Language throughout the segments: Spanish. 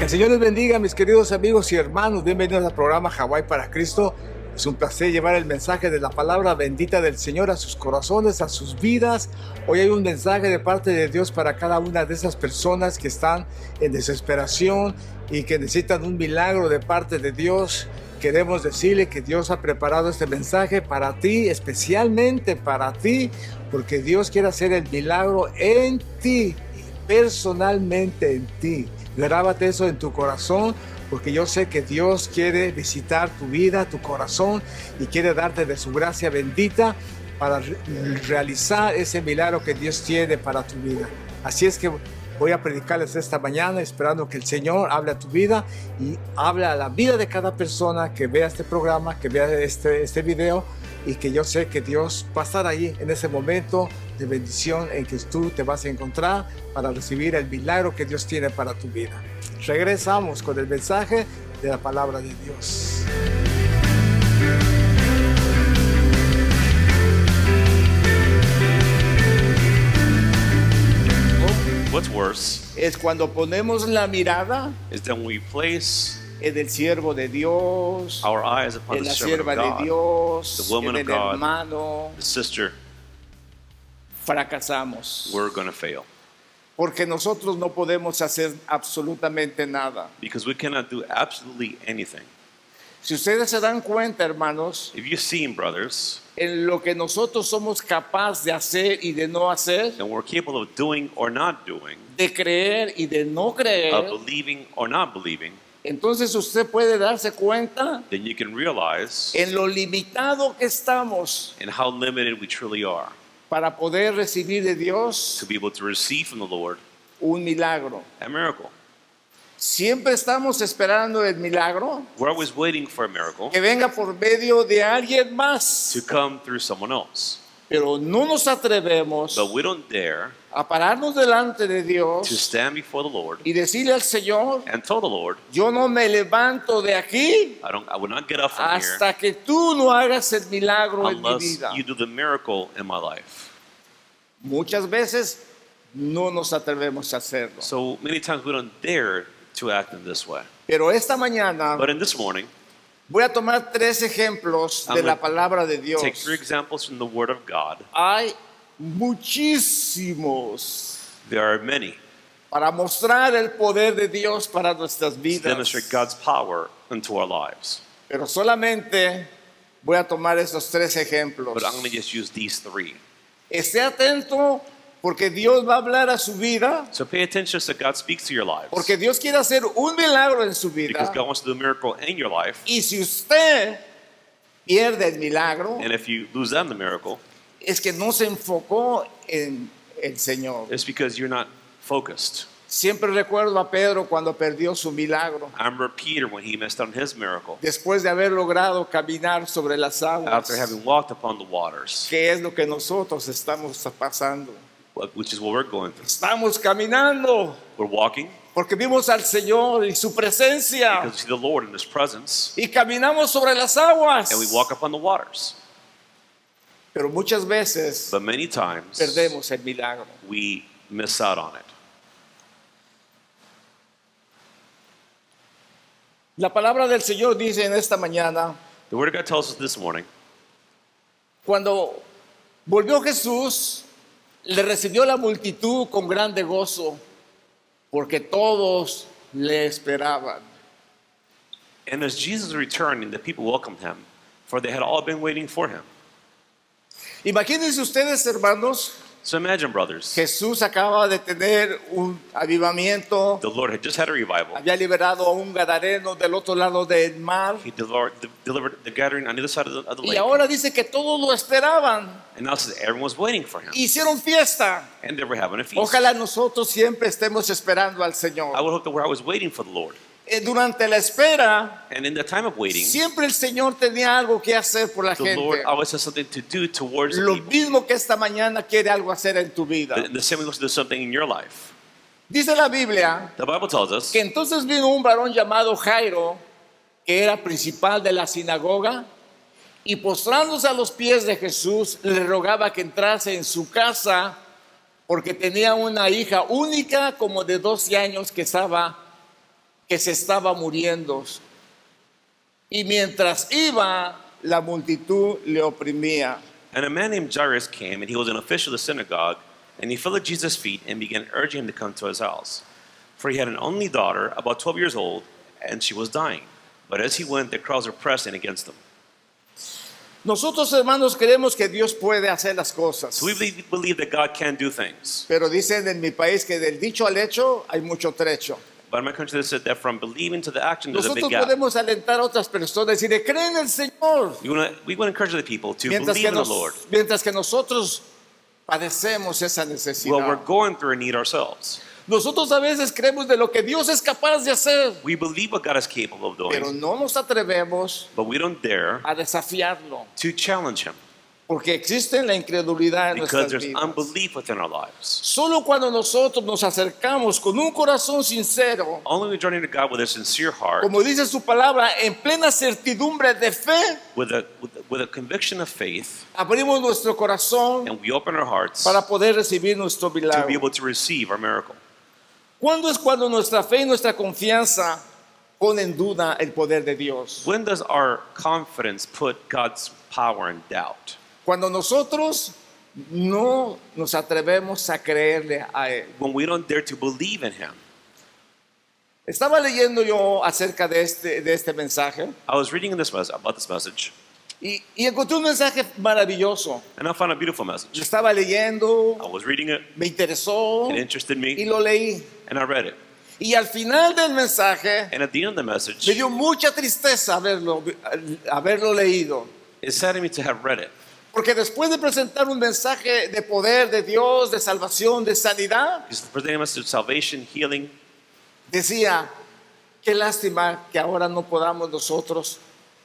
El Señor les bendiga, mis queridos amigos y hermanos. Bienvenidos al programa Hawái para Cristo. Es un placer llevar el mensaje de la palabra bendita del Señor a sus corazones, a sus vidas. Hoy hay un mensaje de parte de Dios para cada una de esas personas que están en desesperación y que necesitan un milagro de parte de Dios. Queremos decirle que Dios ha preparado este mensaje para ti, especialmente para ti, porque Dios quiere hacer el milagro en ti, personalmente en ti. Grábate eso en tu corazón, porque yo sé que Dios quiere visitar tu vida, tu corazón, y quiere darte de su gracia bendita para realizar ese milagro que Dios tiene para tu vida. Así es que voy a predicarles esta mañana, esperando que el Señor hable a tu vida y hable a la vida de cada persona que vea este programa, que vea este video, y que yo sé que Dios va a estar ahí en ese momento de bendición en que tú te vas a encontrar para recibir el milagro que Dios tiene para tu vida. Regresamos con el mensaje de la palabra de Dios. What's worse Es cuando ponemos la mirada is that when we place en el siervo de Dios, our eyes upon en the la servant sierva of de God, Dios, the woman en of el God, hermano, the sister, fracasamos. we're going to fail Porque nosotros no podemos hacer absolutamente nada. because we cannot do absolutely anything. Si ustedes se dan cuenta, hermanos, If you've seen, brothers, en lo que nosotros somos capaces de hacer y de no hacer, that we're capable of doing or not doing, de creer y de no creer, of believing or not believing, entonces usted puede darse cuenta then you can realize en lo limitado que estamos in how limited we truly are para poder recibir de Dios to be able to receive from the Lord un milagro. a miracle. Siempre estamos esperando el milagro We're always waiting for a miracle que venga por medio de alguien más, to come through someone else. pero no nos atrevemos But we don't dare a pararnos delante de to Dios stand before the Lord y decirle al Señor: and tell the Lord, yo no me levanto de aquí I will not get up from here hasta que tú no hagas el milagro en mi unless vida. you do the miracle in my life. Muchas veces no nos atrevemos a hacerlo. So many times we don't dare to act in this way. Pero esta mañana But in this morning, voy a tomar 3 ejemplos de I'm la gonna palabra de Dios. take 3 examples from the Word of God. Hay muchísimos There are many para mostrar el poder de Dios para nuestras to vidas. demonstrate God's power into our lives. Pero solamente voy a tomar esos 3 ejemplos. But I'm going to just use these 3. Esté atento, porque Dios va a hablar a su vida, So pay attention so God speaks to your lives. porque Dios quiere hacer un milagro en su Because vida. God wants to do a miracle in your life. Y si usted pierde el milagro, And if you lose out on the miracle, es que no se enfocó en el Señor. it's because you're not focused. Siempre recuerdo a Pedro cuando perdió su milagro, I remember Peter when he messed up on his miracle después de haber logrado caminar sobre las aguas. after having walked upon the waters, ¿Qué es lo que nosotros estamos pasando? which is what we're going through. Estamos caminando We're walking porque vimos al Señor y su presencia, because we see the Lord in His presence, y caminamos sobre las aguas. and we walk upon the waters. Pero muchas veces But many times perdemos el milagro. we miss out on it. La palabra del Señor dice en esta mañana, The Word of God tells us this morning, cuando volvió Jesús, le recibió la multitud con grande gozo, porque todos le esperaban. and as Jesus returned, the people welcomed Him, for they had all been waiting for Him. Imagínense ustedes, hermanos, So imagine, brothers, Jesús acaba de tener un avivamiento, the Lord had just had a revival. había liberado a un gadareno del otro lado del mar, He delivered the gathering on the other side of the y lake. ahora dice que todos lo esperaban. And now it says everyone was waiting for Him, Hicieron fiesta. and they were having a feast. Ojalá nosotros siempre estemos esperando al I Señor. would hope that we're always waiting for the Lord. Durante la espera, And in the time of waiting, siempre el Señor tenía algo que hacer por la the Lord gente. always has something to do towards the Lo people. mismo que esta mañana quiere algo hacer en tu vida. The same way He wants to do something in your life. Dice la Biblia The Bible tells us que entonces vino un varón llamado Jairo, que era principal de la sinagoga, y postrándose a los pies de Jesús, le rogaba que entrase en su casa, porque tenía una hija única como de 12 años que estaba que se estaba muriendo. Y mientras iba, la multitud le oprimía. And a man named Jairus came, and he was an official of the synagogue, and he fell at Jesus' feet and began urging him to come to his house. For he had an only daughter, about 12 years old, and she was dying. But as he went, the crowds were pressing against him. Nosotros, hermanos, creemos que Dios puede hacer las cosas. So we believe that God can do things. Pero dicen en mi país que del dicho al hecho hay mucho trecho. But in my country, they said that from believing to the action, there's a Nosotros big gap. podemos alentar a otras personas y decirle, creen en el Señor. We want to encourage the people to Mientras believe que, in the Lord. mientras que nosotros padecemos esa Well, necesidad. we're going through a need ourselves. Nosotros a veces creemos de lo que Dios es capaz de hacer, We believe what God is capable of pero doing, no nos atrevemos but we don't dare a desafiarlo, to challenge Him porque existe la incredulidad en because nuestras there's vidas. unbelief within our lives. Solo cuando nosotros nos acercamos con un corazón sincero, Only we journey to God with a sincere heart, como dice su palabra, en plena certidumbre de fe, with a conviction of faith, abrimos nuestro corazón and we open our hearts para poder recibir nuestro to be milagro. able to receive our miracle. ¿Cuándo es cuando nuestra fe y nuestra confianza ponen en duda el poder de Dios? When does our confidence put God's power in doubt? Cuando nosotros no nos atrevemos a creerle a Él. When we don't dare to believe in Him. Estaba leyendo yo acerca de este mensaje I was reading about this message, y encontré un mensaje maravilloso. and I found a beautiful message. Yo estaba leyendo, I was reading it, me interesó it interested y me, lo leí. and I read it. Y al final del mensaje And at the end of the me message, dio mucha tristeza haberlo leído. it saddened me to have read it. Porque después de presentar un mensaje de poder de Dios, de salvación, de sanidad, He's presenting a message of salvation, healing. decía, qué lástima que ahora no podamos nosotros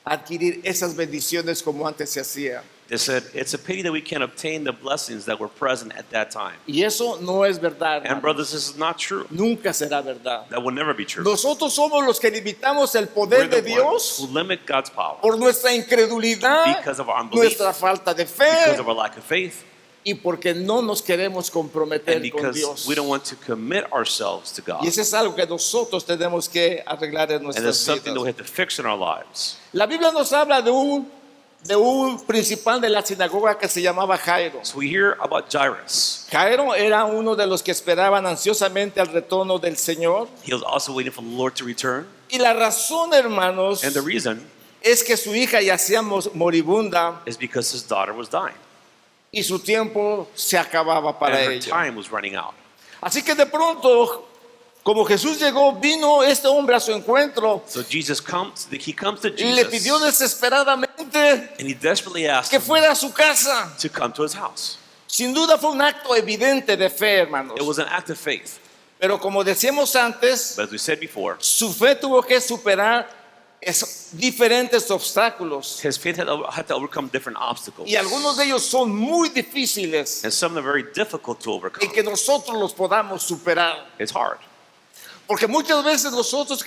adquirir esas bendiciones como antes se hacía. They said, it's a pity that we can't obtain the blessings that were present at that time. Y eso no es verdad, And hermano. brothers, this is not true. Nunca será verdad. That will never be true. Nosotros somos los que limitamos el We're poder the de ones Dios who limit God's power por nuestra incredulidad, because of our unbelief, nuestra falta de because fe of our lack of faith, y porque no nos queremos and comprometer con because Dios. we don't want to commit ourselves to God. Y eso es algo que nosotros tenemos que arreglar en And it's nuestras something that we vidas. have to fix in our lives. La Biblia nos habla de un principal de la sinagoga que se llamaba Jairo. So we hear about Jairus. Jairo era uno de los que esperaban ansiosamente al retorno del Señor. He was also waiting for the Lord to return. Y la razón, hermanos, And the reason es que su hija yacía moribunda is because his daughter was dying. y su tiempo se acababa para And her ella. time was running out. Así que de pronto, como Jesús llegó, vino este hombre a su encuentro So he comes to y le pidió Jesus, desesperadamente and he desperately asked que him fuera a su casa. to come to his house. Sin duda fue un acto evidente de fe, hermanos. It was an act of faith. Pero como decíamos antes, But as we said before, su fe tuvo que superar diferentes obstáculos. his faith had to overcome different obstacles. Y algunos de ellos son muy difíciles And some of them are very difficult to y overcome. que nosotros los podamos superar. It's hard. Porque muchas veces nosotros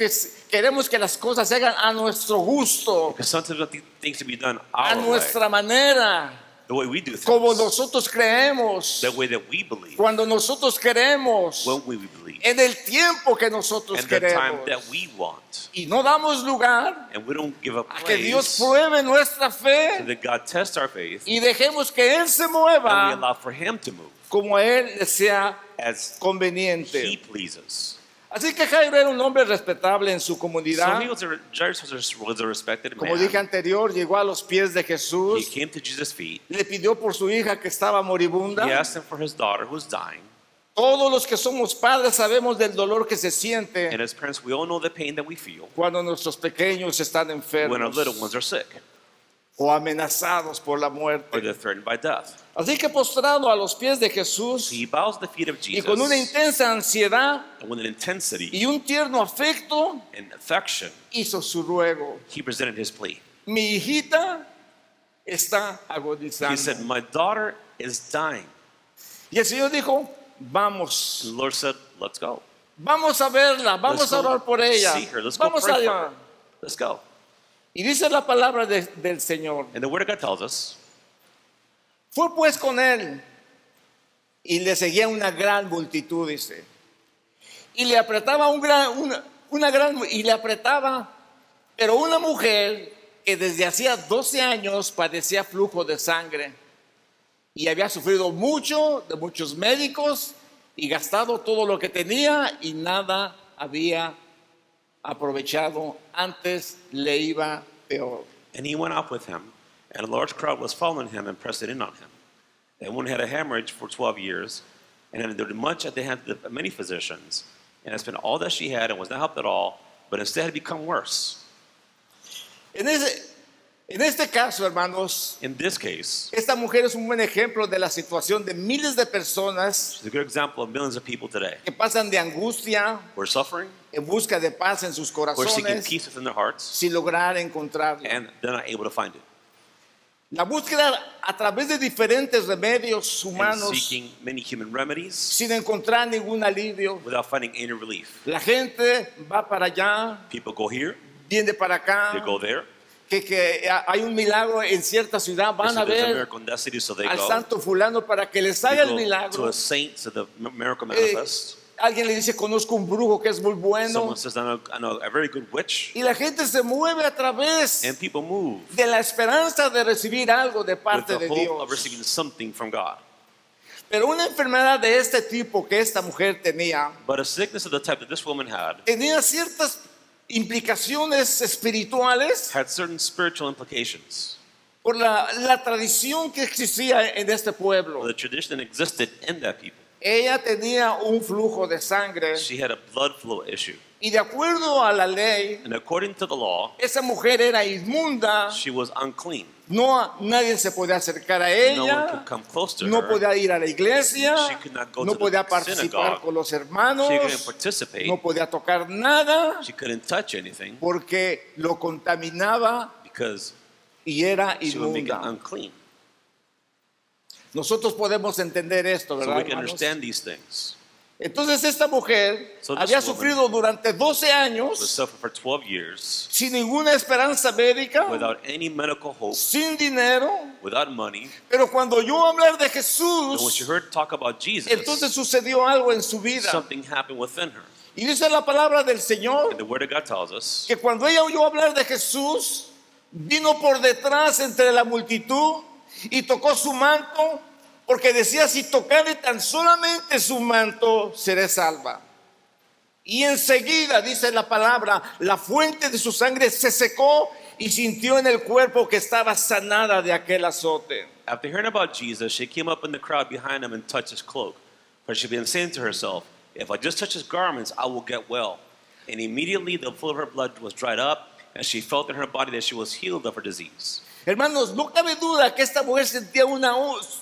queremos que las cosas se hagan a nuestro gusto, Because sometimes we want things to be done a our way, nuestra manera, the way we do things, como nosotros creemos, the way that we believe, cuando nosotros queremos, when we believe, en el tiempo que nosotros and the time queremos. that we want. Y no damos lugar And we don't give up a que Dios praise pruebe nuestra so fe that God tests our faith, y dejemos que Él se and we mueva allow for Him to move como a Él le sea as He conveniente. pleases. Así que Jairo era un hombre respetable en su So comunidad. Jairus was a respected Como man. dije anterior, llegó a los pies de He Jesús, came to Jesus' feet. le pidió por su hija que estaba moribunda. He asked him for his daughter who was dying. Todos los que somos padres sabemos del dolor que se siente And as parents, we all know the pain that we feel cuando nuestros pequeños están when our enfermos little ones are sick o amenazados por la or muerte. they're threatened by death. Así que postrado a los pies de Jesús So he bows at the feet of y con una Jesus, intensa ansiedad and with an intensity y un tierno afecto and affection, hizo su ruego. he presented his plea. Mi hijita está He agonizando. said, "My daughter is dying." Y el Señor dijo, And vamos, the Lord said, "Let's go. vamos a verla, vamos Let's a go orar por ella, see her. Let's go vamos pray for allá. her. Let's go." Y dice la palabra del Señor, And the Word of God tells us, fue pues con él y le seguía una gran multitud, dice. Y le apretaba una gran, y le apretaba. Pero una mujer que desde hacía 12 años padecía flujo de sangre y había sufrido mucho de muchos médicos y gastado todo lo que tenía y nada había aprovechado, antes le iba peor. And he went out with him, and a large crowd was following him and pressed in on him. The woman had a hemorrhage for 12 years, and had endured much at the hands of many physicians, and had spent all that she had and was not helped at all, but instead had become worse. En este caso, hermanos, In this case, esta mujer es un buen ejemplo de la situación de miles de personas it's a good example of millions of people today que pasan de angustia who are suffering, en busca de paz en sus who are seeking corazones peace within their hearts, sin lograr encontrarlo. and they're not able to find it. La búsqueda a través de diferentes remedios And humanos seeking many human remedies sin encontrar ningún alivio. without finding any relief. La gente va para allá, People go here, viene para acá, they go there. que hay un milagro en cierta ciudad, van a There's a ver miracle in that city, so they al go. santo fulano para que les They haga el go to milagro. a saint so the miracle Eh, manifests. alguien le dice, conozco un brujo que es muy bueno. Someone says, I know a very good witch. Y la gente se mueve a través And people move de la esperanza de recibir algo de with parte the de hope Dios. of receiving something from God. Pero una enfermedad de este tipo que esta mujer tenía, But a sickness of the type that this woman tenía ciertas implicaciones espirituales had certain spiritual implications. por la tradición que existía en este pueblo. The tradition that existed in that people. Ella tenía un flujo de sangre She had a blood flow issue. y de acuerdo a la ley, And according to the law, esa mujer era inmunda. she was unclean. Nadie se podía acercar a No one ella, could come close to no her. podía ir a la iglesia, She could not go no to the podía participar synagogue. con los hermanos, She couldn't participate. no podía tocar nada She couldn't touch anything porque lo contaminaba because y era she would make it inmunda. unclean. Nosotros podemos entender esto, So ¿verdad, we can hermanos? understand these things. Entonces esta mujer So this había woman sufrido durante 12 Was años suffered for 12 years sin ninguna esperanza médica, without any medical hope, sin dinero, without money. pero cuando oyó hablar de And when she Jesús, heard talk about Jesus, entonces sucedió algo en su vida. something happened within her. Y dice la palabra del And Señor the Word of God tells us que cuando ella oyó hablar de Jesús, vino por detrás entre la multitud y tocó su manto, porque decía, si tocare tan solamente su manto, seré salva. Y enseguida, dice la palabra, la fuente de su sangre se secó y sintió en el cuerpo que estaba sanada de aquel azote. after hearing about Jesus, she came up in the crowd behind him and touched his cloak. For she had been saying to herself, if I just touch his garments, I will get well. And immediately the flow of her blood was dried up, and she felt in her body that she was healed of her disease. Hermanos, no cabe duda que esta mujer sentía una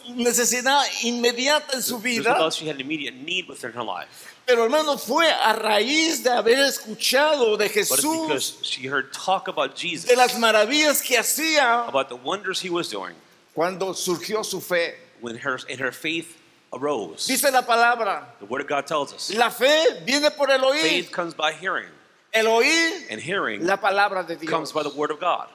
necesidad inmediata en su There's no vida. doubt she had an immediate need within her life. Pero hermanos, fue a raíz de haber escuchado de But it's Jesús, because she heard talk about Jesus, de las maravillas que hacía, about the wonders he was doing, cuando surgió su fe. when her faith arose. Dice la palabra, The Word of God tells us la fe viene por el oír, faith comes by hearing, el oír and hearing la palabra de comes Dios. by the Word of God.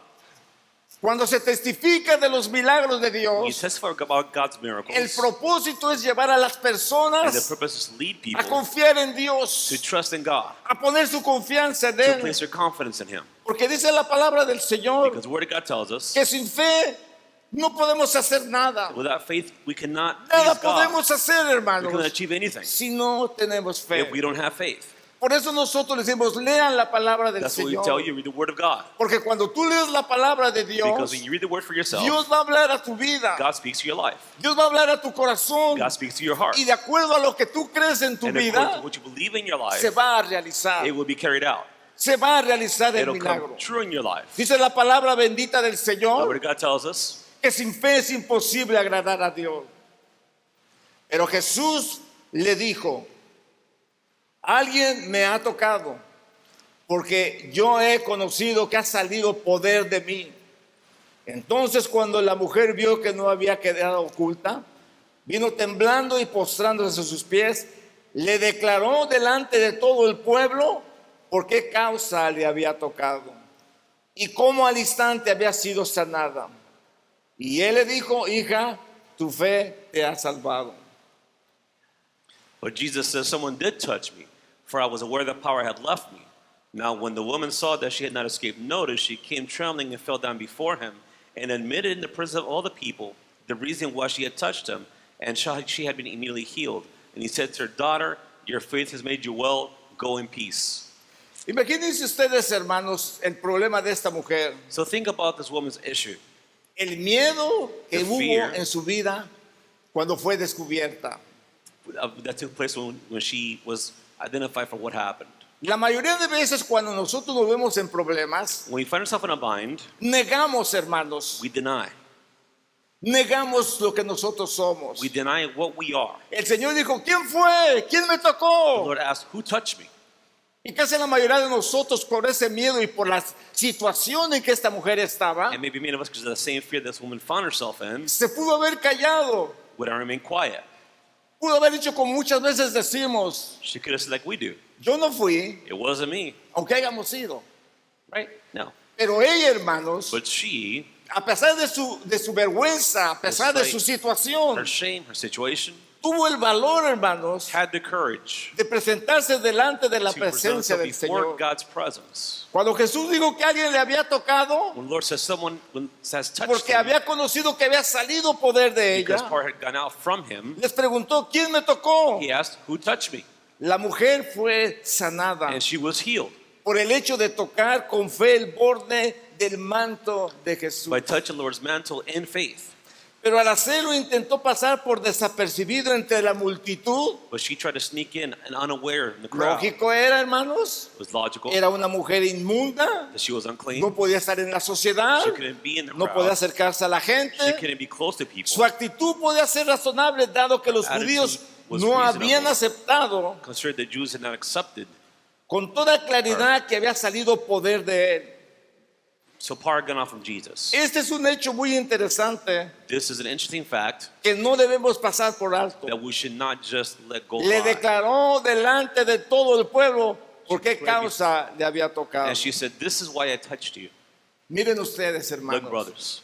Cuando se testifica de los milagros de When you Dios, testify about God's el miracles, propósito es llevar a las and the personas purpose is to lead a people confiar en Dios, to trust in God, a poner su confianza en to Él. place their confidence in Him. Porque dice la palabra del Señor Because the Word of God tells us, que sin fe no podemos hacer nada. without faith, we cannot Nada please God. podemos hacer, We cannot hermanos, achieve anything si no tenemos fe. if we don't have faith. Por eso nosotros decimos, lean la palabra del That's what we tell Señor. you, read the Word of God. Porque cuando tú lees la palabra de Because Dios, when you read the Word for yourself, Dios va a hablar a tu vida. God speaks to your life. Dios va a hablar a tu corazón. God speaks to your heart. Y de acuerdo a lo que tú crees en tu And according to vida, what you believe in your life, se va a realizar. it will be carried out. Se va a realizar el It'll come milagro. true in your life. Dice la palabra bendita del The Word Señor of God tells us que sin fe es imposible agradar a Dios. Pero Jesús le dijo, alguien me ha tocado, porque yo he conocido que ha salido poder de mí. Entonces cuando la mujer vio que no había quedado oculta, vino temblando y postrándose a sus pies, le declaró delante de todo el pueblo por qué causa le había tocado y cómo al instante había sido sanada. Y él le dijo, hija, tu fe te ha salvado. But Jesus says, someone did touch me, for I was aware that power had left me. Now, when the woman saw that she had not escaped notice, she came trembling and fell down before him and admitted in the presence of all the people the reason why she had touched him, and she had been immediately healed. And he said to her, daughter, your faith has made you well. Go in peace. Imagínense ustedes, hermanos, el problema de esta mujer. So think about this woman's issue. El miedo que The hubo fear. en su vida cuando fue descubierta. That took place when she was identified for what happened. La mayoría de veces cuando nosotros nos vemos en problemas, When we find ourselves in a bind, negamos, hermanos, we deny. negamos lo que nosotros somos. We deny what we are. El Señor dijo, ¿quién fue? ¿Quién me The tocó? Lord asked, who touched me? Y casi la mayoría de nosotros por ese miedo y por la situación en que esta mujer estaba, And maybe many of us, because of the same fear this woman found herself in, se pudo haber callado. would have remained quiet. Pudo haber dicho como muchas veces decimos, She could have said like we do. yo no fui, It wasn't me. aunque hayamos ido. Right? No. Pero ella, hermanos, But she, a pesar de su vergüenza, a pesar de su her situación, shame, her situation, tuvo el valor, hermanos, had the courage de presentarse delante de la to present presencia herself del before Señor. God's presence. Cuando Jesús dijo que alguien le había tocado, When the Lord says someone has touched porque him, había conocido que había salido poder de because ella, power had gone out from him, les preguntó, ¿quién me tocó? he asked, who touched me? La mujer fue sanada And she was healed por el hecho de tocar con fe el borde del manto de Jesús. by touching the Lord's mantle in faith. Pero al hacerlo intentó pasar por desapercibido entre la multitud. But she tried to sneak in and unaware in the crowd. It Lógico era, hermanos, was logical era una mujer inmunda, that she was unclean. no podía estar en la sociedad, She couldn't be in the no podía crowd. acercarse a la She gente. couldn't be close to people. Su actitud podía ser razonable dado que los Her attitude judíos was no reasonable. habían aceptado Considered the Jews had not accepted. con toda claridad que había salido poder de él. So power gone off from Jesus. Este es un hecho muy interesante This is an interesting fact que no debemos pasar por alto. that we should not just let go Le by. declaró delante de todo el pueblo por qué causa le había tocado. And she said, this is why I touched you. Miren ustedes, Look, hermanos, brothers.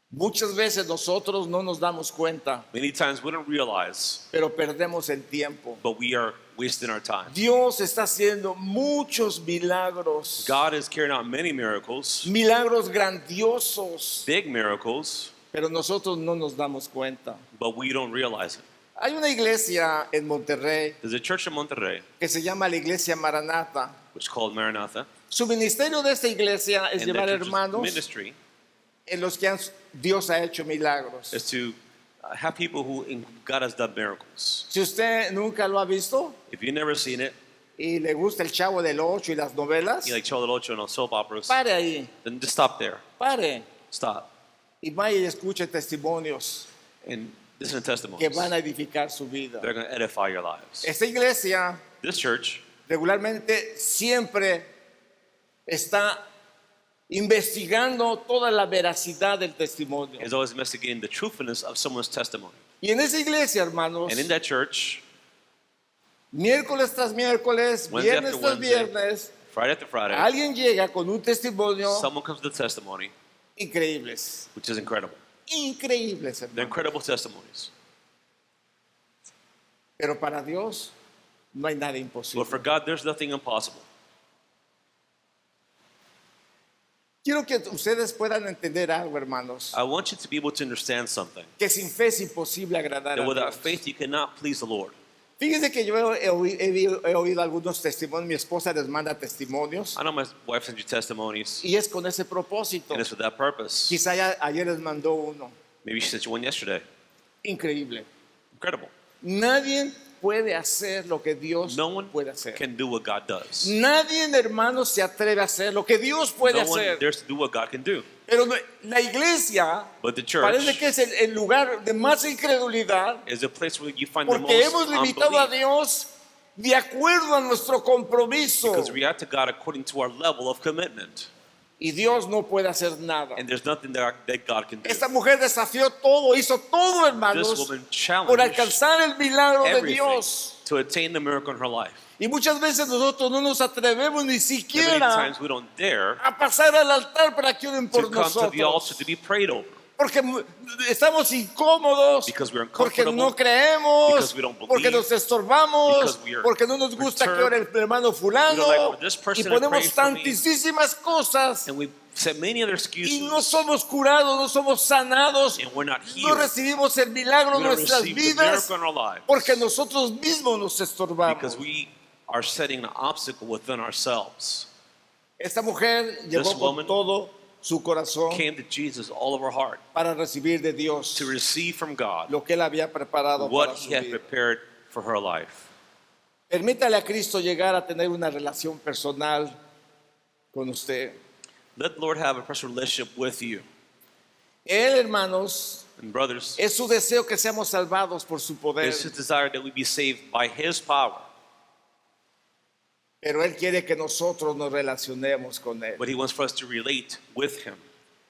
muchas veces nosotros no nos damos cuenta, Many times we don't realize, pero perdemos el tiempo. but we are wasting our time. Dios está haciendo muchos milagros, God is carrying out many miracles, milagros grandiosos, big miracles, pero nosotros no nos damos cuenta. but we don't realize it. Hay una iglesia en Monterrey There's a church in Monterrey, que se llama la Iglesia Maranata. which is called Maranatha, Su ministerio de esta iglesia es and llevar their church's hermanos ministry en los que Dios ha hecho milagros. is to have people who God has done miracles. Si usted nunca lo ha visto If you've never seen it, y le gusta el Chavo del Ocho y las novelas, you like Chavo del Ocho and soap operas, pare ahí, then just stop there. pare Stop. y vaya y escuche testimonios And listen to que testimonies. van a edificar su vida. They're going to edify your lives. Esta iglesia This church regularmente siempre está investigando toda la veracidad del testimonio. is always investigating the truthfulness of someone's testimony. Y en esa iglesia, hermanos, And in that church, miércoles tras miércoles, Wednesday viernes after tras Wednesday, viernes, Friday after Friday, alguien llega con un testimonio someone comes with a testimony, increíbles, which is incredible. increíbles, They're hermanos. incredible testimonies. Pero para Dios no hay nada But imposible. for God, there's nothing impossible. Quiero que ustedes puedan entender algo, hermanos, I want you to be able to understand something. que sin fe es imposible agradar That a without Dios. faith, you cannot please the Lord. Fíjense que yo he oído algunos testimonios, mi esposa les manda testimonios I know my wife sends you testimonies, y es con ese propósito. and it's for that purpose. Quizá ayer les mandó uno. Maybe she sent you one yesterday. Increíble. Incredible. Nadie puede hacer lo que Dios No one puede hacer. can do what God does. Nadie, hermanos, se atreve a hacer lo que Dios puede No one hacer. dares to do what God can do. Pero la iglesia But the church parece que es el lugar de más incredulidad is a place where you find the porque most hemos limitado a unbelief. Dios de acuerdo a nuestro compromiso. Because we act to God according to our level of commitment. Y Dios no puede hacer nada. And there's nothing that God can do. Esta mujer desafió todo, hizo todo, This hermanos, woman por challenged alcanzar el milagro de everything Dios. to attain the miracle in her life. Y muchas veces nosotros no nos atrevemos ni And many siquiera times we don't dare a pasar al altar para que oren to por come to the altar nosotros. to be prayed over. Porque estamos incómodos, Because we're porque uncomfortable, no creemos, because we don't believe, porque nos estorbamos, because we are porque no nos gusta que ore el hermano we fulano, don't like for this y person to pray ponemos for me. tantísimas cosas And we said many other y excuses, no somos curados, no somos sanados, and we're not no healed. recibimos el milagro We en don't nuestras receive the vidas miracle in our lives porque nosotros mismos nos estorbamos. because we are setting an obstacle within ourselves. Esta mujer llegó con woman todo su corazón Came to Jesus all of her heart para recibir de Dios to receive from God lo que él había preparado what para su He had vida. prepared for her life. Permítale a Cristo llegar a tener una relación personal con usted. Let the Lord have a personal relationship with you. Él, hermanos, And brothers, es su deseo que seamos salvados por su poder, it's His desire that we be saved by His power, pero Él quiere que nosotros nos relacionemos con Él. but He wants for us to relate with Him.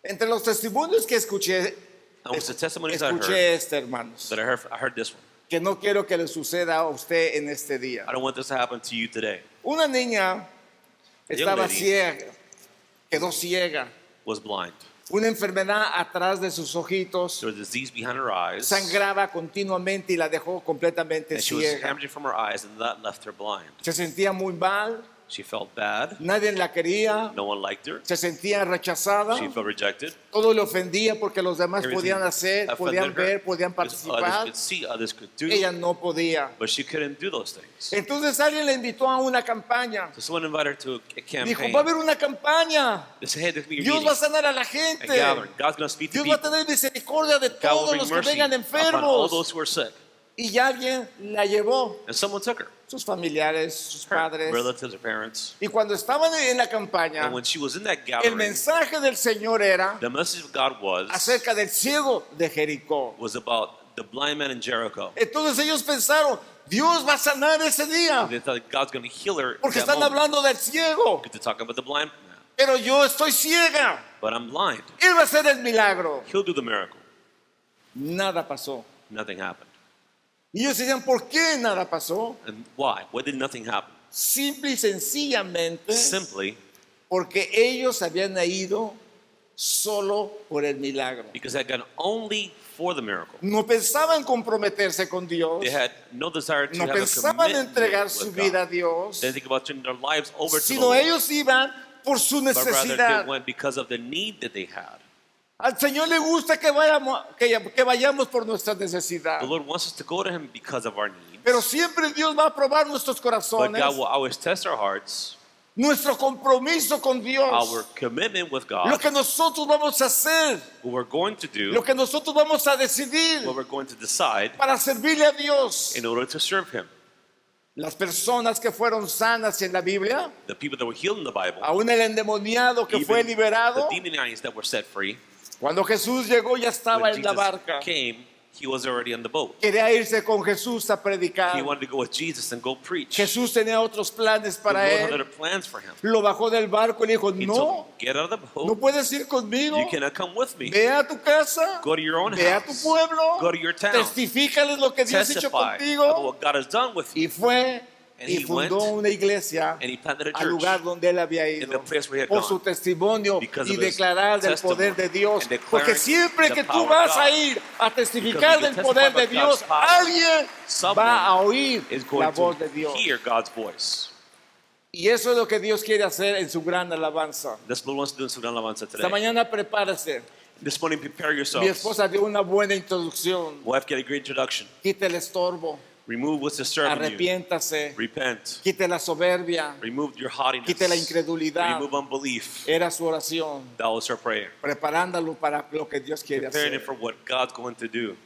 Entre los testimonios que escuché, And with the testimonies I escuché heard, este, hermanos, that I heard this one. que no quiero que le suceda a usted en este día. I don't want this to happen to you today. Una niña A young estaba lady ciega, quedó ciega. was blind. Una enfermedad atrás de sus ojitos, There was a disease behind her eyes, sangraba continuamente y la dejó completamente and she was ciega. hemorrhaging from her eyes, and that left her blind. Se sentía muy mal, She felt bad. nadie la quería, No one liked her. se sentía rechazada, She felt rejected. todo le ofendía porque los demás Everything podían hacer, podían offended her. ver, podían Because participar. others could see, others could do, Ella no podía. but she couldn't do those things. Entonces alguien le invitó a una campaña. So someone invited her to a Dijo, campaign. va a haber una campaña. They said, hey, there's going to be a Dios meeting, va a sanar a la a gente. gathering. God's going to speak to Dios va a people. tener misericordia de God will todos bring los que mercy vengan upon all enfermos. those who are sick. Y ya alguien la llevó, And someone took her, sus familiares, sus her padres. relatives, her parents. Y cuando estaban en la campaña, And when she was in that el gathering, mensaje del Señor era the message of God acerca del ciego de Jericó. was about the blind man in Jericho. Entonces ellos pensaron, Dios va a sanar ese día, They thought God's going to heal her in porque that están moment. hablando del ciego. Because they're talking about the blind man. Pero yo estoy ciega. But I'm blind. Él va a hacer el milagro. He'll do the miracle. Nada pasó. Nothing happened. Y ellos decían, ¿por qué nada pasó? And why? Why did nothing happen? Simple y sencillamente Simply porque ellos habían ido solo por el milagro. because they had gone only for the miracle. No pensaban comprometerse con Dios. They had no desire to No have a pensaban commitment entregar su with vida a God. Dios. They didn't think about turning their lives over to the Sino Lord. ellos iban por su But rather necesidad. they went because of the need that they had. Al Señor le gusta que vayamos por nuestra necesidad. The Lord wants us to go to Him because of our needs. Pero siempre Dios va a probar nuestros But corazones, God will always test our hearts, nuestro compromiso con Dios, our commitment with lo God, que nosotros vamos a hacer, what we're going to do, lo que nosotros vamos a decidir what we're going to decide para servirle a Dios. in order to serve Him. Las personas que fueron sanas en la Biblia, The people that were healed in the Bible, aún el endemoniado que even fue liberado, the demonized that were set free, cuando Jesús llegó ya estaba when en la Jesus barca. came, He was already on the boat. Quería irse con Jesús a predicar. He wanted to go with Jesus and go preach. Jesús tenía otros planes The para Lord had él. other plans for him. Lo bajó del barco y le dijo, He told no, him, get out of the no boat. puedes ir conmigo. You cannot come with me. Ve a tu casa, Go to your own ve a tu house. pueblo, Go to your town. testifícales lo que Dios ha hecho Testify contigo. about what God has done with you. Y fue And y he fundó went una iglesia and he planted a al church lugar donde él había in the ido place where he had por gone su testimonio because y of his declarar del poder de testimony Dios. and declaring Porque siempre the que power tú of vas God. a ir a testificar Because del you poder testify de about Dios, God's power, alguien someone va a oír is la going voz de to Dios. hear God's voice. Y eso es lo que Dios quiere hacer en su gran alabanza. That's what Lord wants to do in Sudan Alabanza Esta today. mañana prepárese. This morning, prepare Mi yourselves. esposa dio una buena introducción. Wife, get a great introduction. Quite el estorbo, Remove what's disturbing you. arrepiéntase, Repent. quite la soberbia, Remove your haughtiness. quite la incredulidad. Remove unbelief. Era su oración, That was her prayer. preparándolo para lo que Dios quiere Preparing it hacer. for what God's going to do.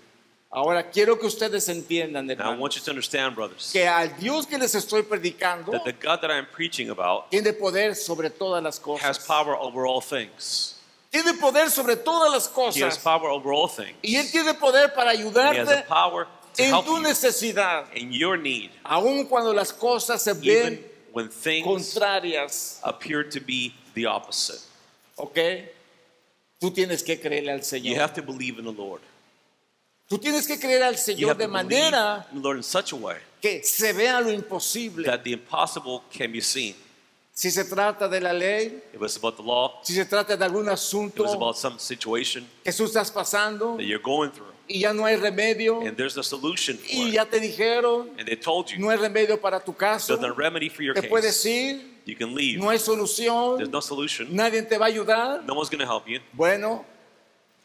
Ahora quiero que ustedes entiendan, Now, I hermanos, want you to understand, brothers, que al Dios que les estoy predicando that the God that I am preaching about tiene poder sobre todas las has cosas. power over all things. Tiene poder sobre todas las He has cosas. power over all things. Y Él tiene poder para He has the ayudarte power to en help tu you necesidad, in your need, aun cuando las cosas se even ven when things contrarias. appear to be the opposite. ¿Ok? Tú tienes que creerle al You Señor. have to believe in the Lord. Tú tienes que creer al You Señor have de to believe manera in the Lord in such a way que se vea lo imposible. that the impossible can be seen. si se trata de la ley, if it's about the law, si se trata de algún if it's asunto about some situation que tú estás pasando that you're going through, y ya no hay remedio and there's a solution for y it, ya te dijeron, and they told you no hay remedio para tu caso, there's a remedy for your te puedes case, ir, you can leave. no hay solución, There's no solution. nadie te va a ayudar. No one's going to help you. Bueno,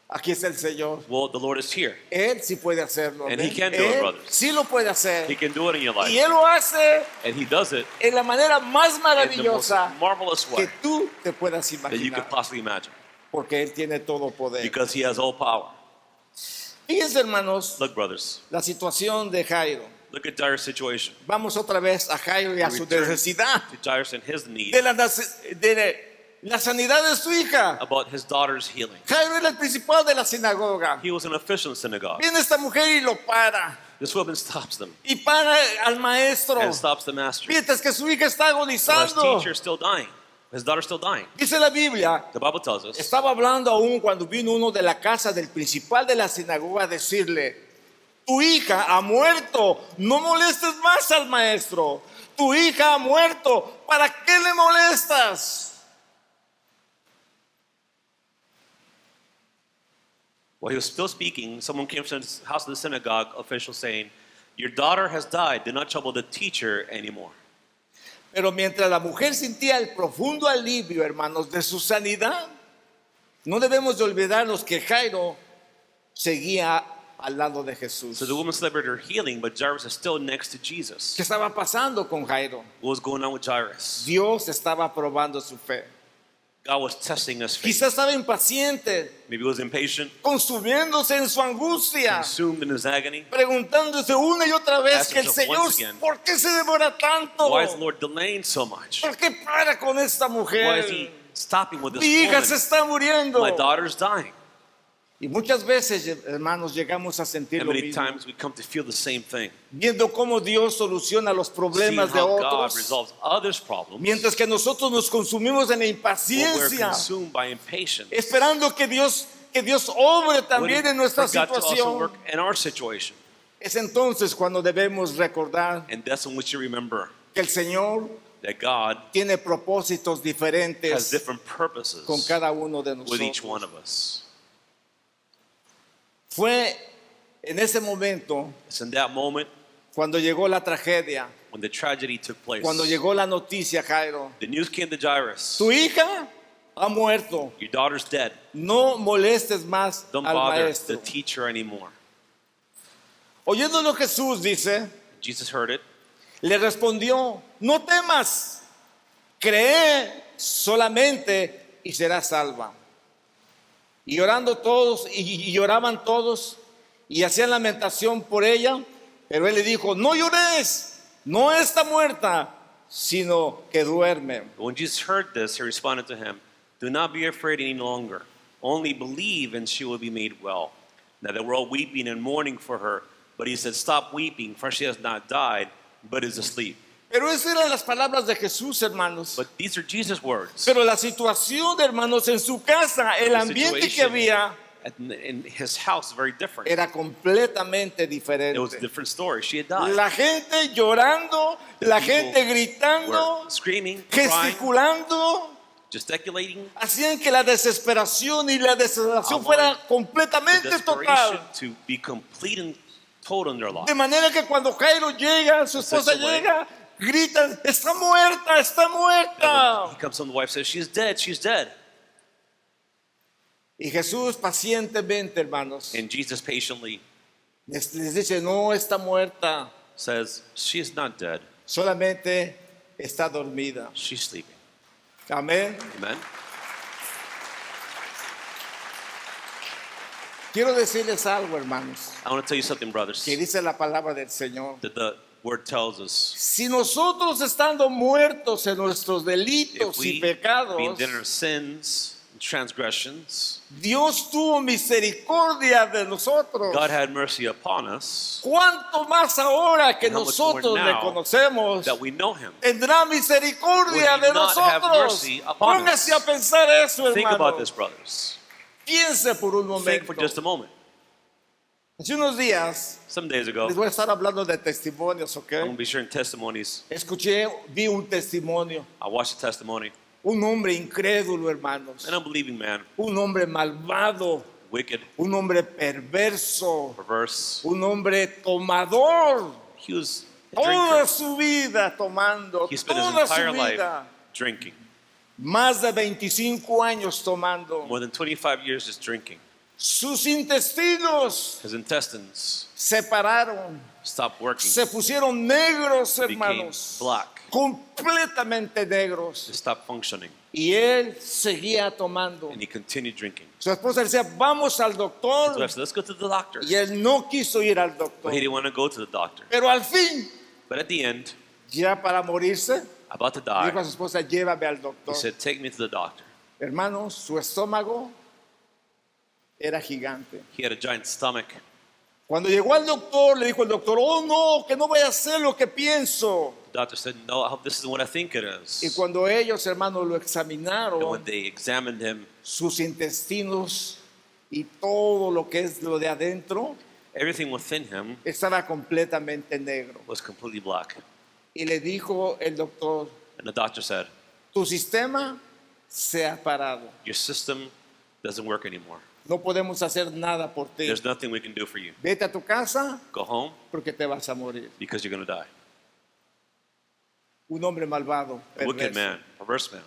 aquí está el Señor. Well, the Lord is here. Él sí puede hacerlo. And ¿ven? he can do it, Él brothers. sí lo puede hacer. He can do it in your Y life. Él lo hace And He does it en la manera más in the most maravillosa marvelous que way tú te puedas that you could imaginar. possibly imagine. Porque Él tiene todo poder. Because He has all power. Fíjense, hermanos, Look, brothers, la situación de Jairo. look at Jairus' situation. Vamos otra vez a Jairo y a We su return necesidad to Jairus and his need de la sanidad de su hija. about his daughter's healing. Jairo era el principal de la sinagoga. He was an official in the synagogue. Viene esta mujer y lo para. This woman stops them Y para al maestro. and stops the master. Mientras que su hija está Well, his agonizando. teacher is still dying. His daughter's still dying. Dice la Biblia, The Bible tells us estaba hablando aún cuando vino uno de la casa del principal de la sinagoga a decirle, tu hija ha muerto, no molestes más al maestro. Tu hija ha muerto, ¿para qué le molestas? while he was still speaking, someone came from the house of the synagogue official saying, your daughter has died. Do not trouble the teacher anymore. Pero mientras la mujer sentía el profundo alivio, hermanos, de su sanidad, no debemos de olvidarnos que Jairo seguía al lado de Jesús. So the woman celebrated her healing, but Jairus is still next to Jesus. ¿Qué estaba pasando con Jairo? What was going on with Jairus? Dios estaba probando su fe. God was testing his faith. Quizás estaba impaciente, Maybe he was impatient, consumiéndose en su angustia, consumed in his agony. preguntándose una y otra vez Ask que el himself Señor, once again, ¿por qué se demora tanto? Why is the Lord delaying so much? ¿Por qué para con esta Why mujer? is he stopping with this Mi hija se woman? está muriendo. My daughter's dying. Y muchas veces, hermanos, llegamos a sentir And lo many mismo, times we come to feel the same thing. viendo cómo Dios soluciona los Seeing problemas de how God otros, resolves others' problems mientras que nosotros nos consumimos en la while we're impaciencia, consumed by impatience. esperando que Dios obre también Waiting en nuestra for God to also situación. work in our situation. Es entonces cuando debemos recordar And that's in which you remember que el Señor that God tiene propósitos has diferentes different purposes con cada uno de with each one nosotros. of us. Fue en ese momento It's in that moment cuando llegó la tragedia, when the tragedy took place. cuando llegó la noticia, Jairo. The news came to Jairus. Tu hija ha muerto. Your daughter's dead. No molestes más Don't al bother the maestro. teacher anymore. Oyéndolo Jesús dice, Jesus heard it. le respondió, no temas, cree solamente y serás salva. Y orando todos, y lloraban todos, y hacían lamentación por ella, pero él le dijo, no llores, no está muerta, sino que duerme. But when Jesus heard this, he responded to him, do not be afraid any longer. Only believe and she will be made well. Now they were all weeping and mourning for her, but he said, stop weeping, for she has not died, but is asleep. Pero esas eran las palabras de Jesús, hermanos. But these are Jesus' words. Pero la situación, hermanos, en su casa, el The ambiente que situation había, in his house is very different. era completamente It was a diferente. different story. She had died. La gente llorando, la People gente gritando, were screaming, crying, gesticulando, gesticulating. hacían que la desesperación y la desesperación fuera The completamente desperation total. to be complete and total in their life. De manera que cuando Jairo llega, su esposa such a way. llega, gritan, está muerta, está And muerta. when he comes home, the wife says, she's dead, she's dead. Y Jesús pacientemente, hermanos, And Jesus patiently les dice, no está muerta, says, she is not dead, solamente está dormida. she's sleeping. Amén. Amen. Quiero decirles algo, hermanos, I want to tell you something, brothers, que dice la palabra del Señor. that the word tells us. Si nosotros estando muertos en nuestros If delitos y we, pecados, being dead in our sins and transgressions, Dios tuvo misericordia de nosotros. God had mercy upon us, ¿Cuánto más ahora que And how much more nosotros le now conocemos? that we know him. Tendrá misericordia Would he de not have nosotros. mercy upon Póngase us? a pensar eso, Think hermano. about this, brothers. Piense por un Think for momento. just a moment. Hace unos días Some days ago, les voy a estar hablando de testimonios, I'm going ¿ok? to be sharing testimonies. Vi un testimonio. I watched a testimony. Un hombre incrédulo, hermanos. An unbelieving man, Un hombre malvado. wicked, Un hombre perverso. perverse. Un hombre tomador. He was a Toda drinker. su vida tomando. He spent his Toda su entire life vida. drinking. Más de 25 años tomando. More than 25 years just drinking. Sus intestinos His intestines se pararon. stopped working. Se pusieron negros, Became hermanos. black. Completamente negros. They stopped functioning. Y él seguía tomando. And he continued drinking. Su esposa decía, vamos al So I doctor. said, let's go to the doctor. Y él no quiso ir al doctor. But he didn't want to go to the doctor. Pero al fin, But at the end, ya para morirse, about to dijo die, a su esposa, llévame al he doctor. said, take me to the doctor. Hermanos, su estómago era gigante. He had a giant stomach. Cuando llegó al doctor, le dijo el doctor, oh no, que no voy a hacer lo que pienso. The doctor said, no, I hope this is what I think it Y is. cuando ellos, hermanos, lo And when examinaron, they examined him, sus intestinos y todo lo que es lo de adentro everything within him estaba completamente negro. was completely black. Y le dijo el doctor, And the doctor said, tu sistema se ha parado. your system doesn't work anymore. No podemos hacer nada por ti. There's nothing we can do for you. Vete a tu casa Go home porque te vas a morir. because you're going to die. Un hombre malvado, A wicked perverso. man, perverse man.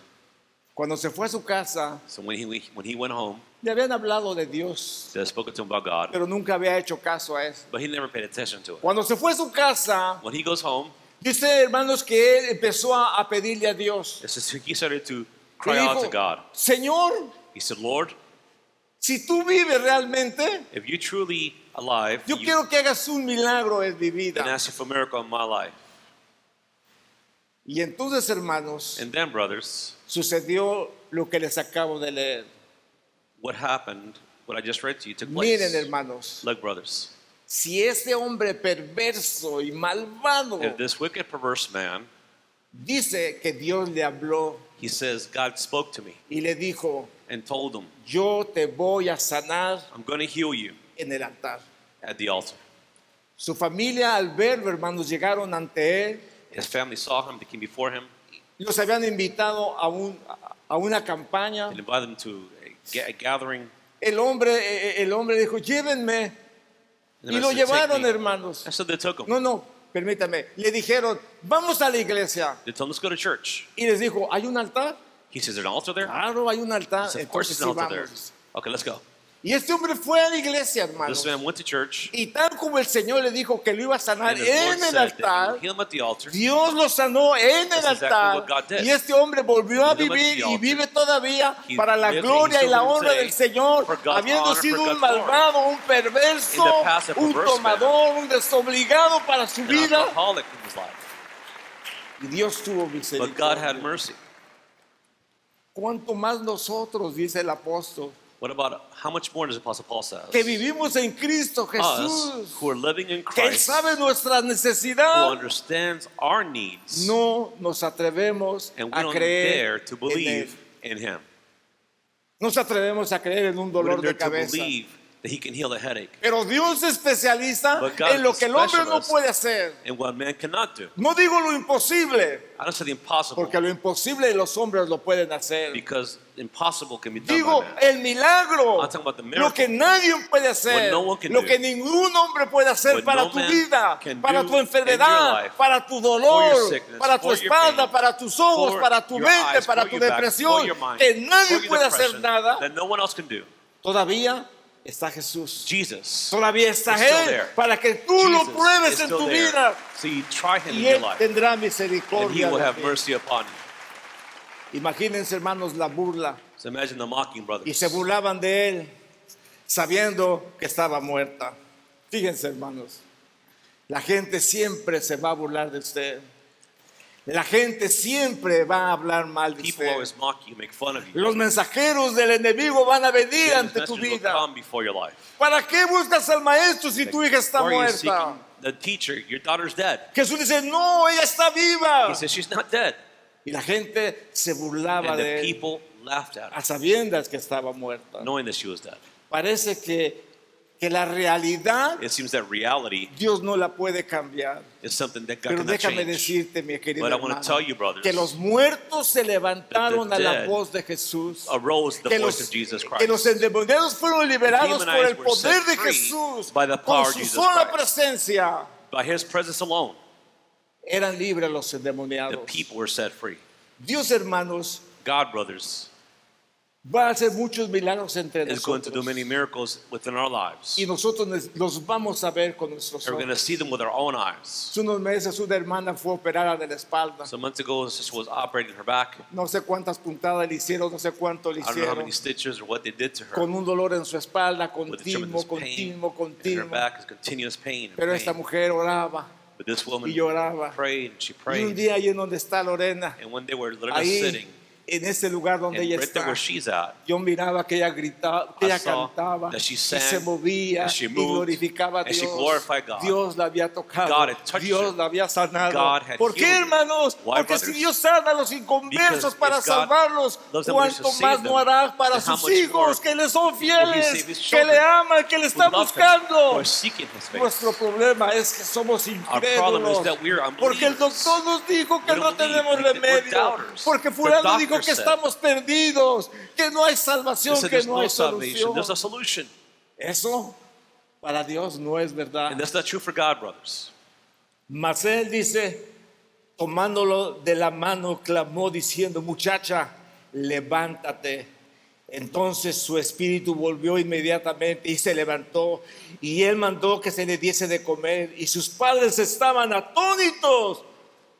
Cuando se fue a su casa, So when he went home, le habían hablado de Dios, they spoke to him about God, pero nunca había hecho caso a eso. but he never paid attention to it. Cuando se fue a su casa, When he goes home, dice, hermanos, que él empezó a pedirle a Dios. it says he started to Le cry out to dijo, God. Señor, He said, Lord, si tú vives realmente, if you're truly alive, yo you quiero que hagas un milagro en mi can vida. ask you for a miracle in my life. Y entonces, hermanos, And then, brothers, sucedió lo que les acabo de leer. what happened, what I just read to you, took Miren, place. hermanos, Look, brothers, si este hombre perverso y malvado if this wicked, perverse man, dice que Dios le habló he says, God spoke to me y le dijo, and told him, yo te voy a sanar I'm going to heal you en el altar. at the altar. Su familia, al verlo, hermanos, llegaron ante él. His family saw him, they came before him, Los habían invitado a una campaña. and invited him to a gathering. El hombre dijo, llévenme. And Y I lo said, "Take llevaron, me." hermanos. And so they took him. No, permítame. Le dijeron, vamos a la iglesia. They told him, let's go to church. Y les dijo, ¿hay un altar? He says, there's an altar there? Claro, hay un altar. He said, of course Entonces there's an sí, altar there. vamos. Okay, let's go. Y este hombre fue a la iglesia, hermanos. This man went to church, Y tal como el Señor le dijo que lo iba a sanar and the Lord en el said that he altar, would heal him at the altar. Dios lo sanó en el That's exactly altar. what God did. Y este hombre volvió a He lived at vivir the y altar. vive todavía He para la lived, gloria he y la still honra lives del Señor, for God's habiendo honor, sido for un God's glory. malvado, un perverso, In the past, a un perverse tomador, un desobligado para su An vida. alcoholic in his life. Y Dios tuvo But God had misericordia. mercy. ¿Cuánto más nosotros, dice el apóstol, What about how much more does Apostle Paul say? que vivimos en Cristo Us Jesús, who are living in que Él Christ, sabe nuestra who necesidad? understands our needs, No nos atrevemos and we a don't creer dare to en Él. believe in Him. Nos atrevemos a creer en un We dolor don't dare de to cabeza. believe that He can heal a headache. Pero Dios se especializa But God en lo is que el hombre no specialist puede hacer. And what man cannot do. No digo lo imposible, I don't say the impossible, porque lo imposible los hombres lo pueden hacer. because impossible can be done Digo by man. el milagro, I'm talking about the lo miracle. que nadie puede hacer, What no one can lo do. que ningún hombre puede hacer What para no tu man vida, can para do tu enfermedad, in your life, para tu for dolor, your sickness, para tu for your espalda, pain, para tus ojos, for para tu your mente, eyes, para for tu your back, depresión, for your mind, que nadie for your puede hacer depression, nada. that no one else can do. Todavía está Jesús. Jesus Todavía está is still Él there. para que tú lo Jesus pruebes is en still tu there. vida So you try Him in y your Él life, tendrá and He misericordia will de have ti. mercy upon you. Imagínense, hermanos, la burla. So imagine the mocking Y brothers. se burlaban de Él sabiendo que estaba muerta. Fíjense, hermanos, la gente siempre se va a burlar de usted. La gente siempre va a hablar mal de People usted. always mock you, make fun of you. Los mensajeros del enemigo van a venir His ante tu message will vida. come before your life. ¿Para qué buscas al maestro si tu hija está Why are you muerta? seeking the teacher? Your daughter's dead. Jesús dice, no, ella está viva. He says she's not dead. Y la gente se burlaba And de the él people laughed at a her, sabiendas que estaba muerta. knowing that she was dead. Parece que que la realidad It seems that reality Dios no la puede cambiar. is something that God Pero cannot déjame change. decirte, mi querido But I want to tell hermano, you, brothers, que los muertos se levantaron that a the la dead voz de Jesús. arose the Que voice los, of Jesus que los Christ. endemoniados fueron liberados por el Demonized were poder set de free Jesús. by the Con power of su Jesus sola Christ. presencia By his presence alone, eran libres los the endemoniados. people were set free. Dios, hermanos, God, brothers, va a hacer muchos milagros entre is going to do nosotros. many miracles within our lives. Y nosotros los vamos a ver con nuestros And we're going to ojos. see them with our own eyes. Hace unos meses una hermana fue operada de la espalda. Some months ago, this was operating her back. No sé cuántas puntadas le hicieron, no sé cuánto le I don't know how hicieron. many stitches or what they did to her. Con un dolor en su espalda, With continuo, tremendous pain. continuo, And her continuo. back is continuous pain. Pero And esta pain. mujer oraba But this woman y lloraba. prayed and she Y un prayed. día allí en donde está Lorena, And one day we're literally ahí sitting, en ese lugar donde and ella right there está, where she's at, yo miraba que ella gritaba, que I ella saw cantaba, that she y sang, se movía and she y moved, glorificaba a and she Dios. glorified God. Dios la había tocado, God had touched Dios her. la había sanado. God had ¿Por qué, healed her. hermanos? Why, Porque si brothers? Dios sana a los inconversos Because para if God salvarlos, loves them, cuánto to save más them, no hará para then how sus much more hijos que le son will he fieles, save his que le children aman, que le who están love him, buscando. who are seeking his face. Nuestro problema es que somos Our problem is incrédulos. that we are Porque el unbelievers. doctor nos dijo que We no don't believe. tenemos We're remedio. doubters. Porque The fulano doctor dijo que said. estamos perdidos, que no hay They salvación, said que there's no no hay salvation, there's a solución. solution. Eso para Dios no es verdad. And that's not true for God, brothers. Mas él dice, tomándolo de la mano, clamó diciendo, muchacha, levántate. Entonces su espíritu volvió inmediatamente y se levantó, y él mandó que se le diese de comer, y sus padres estaban atónitos.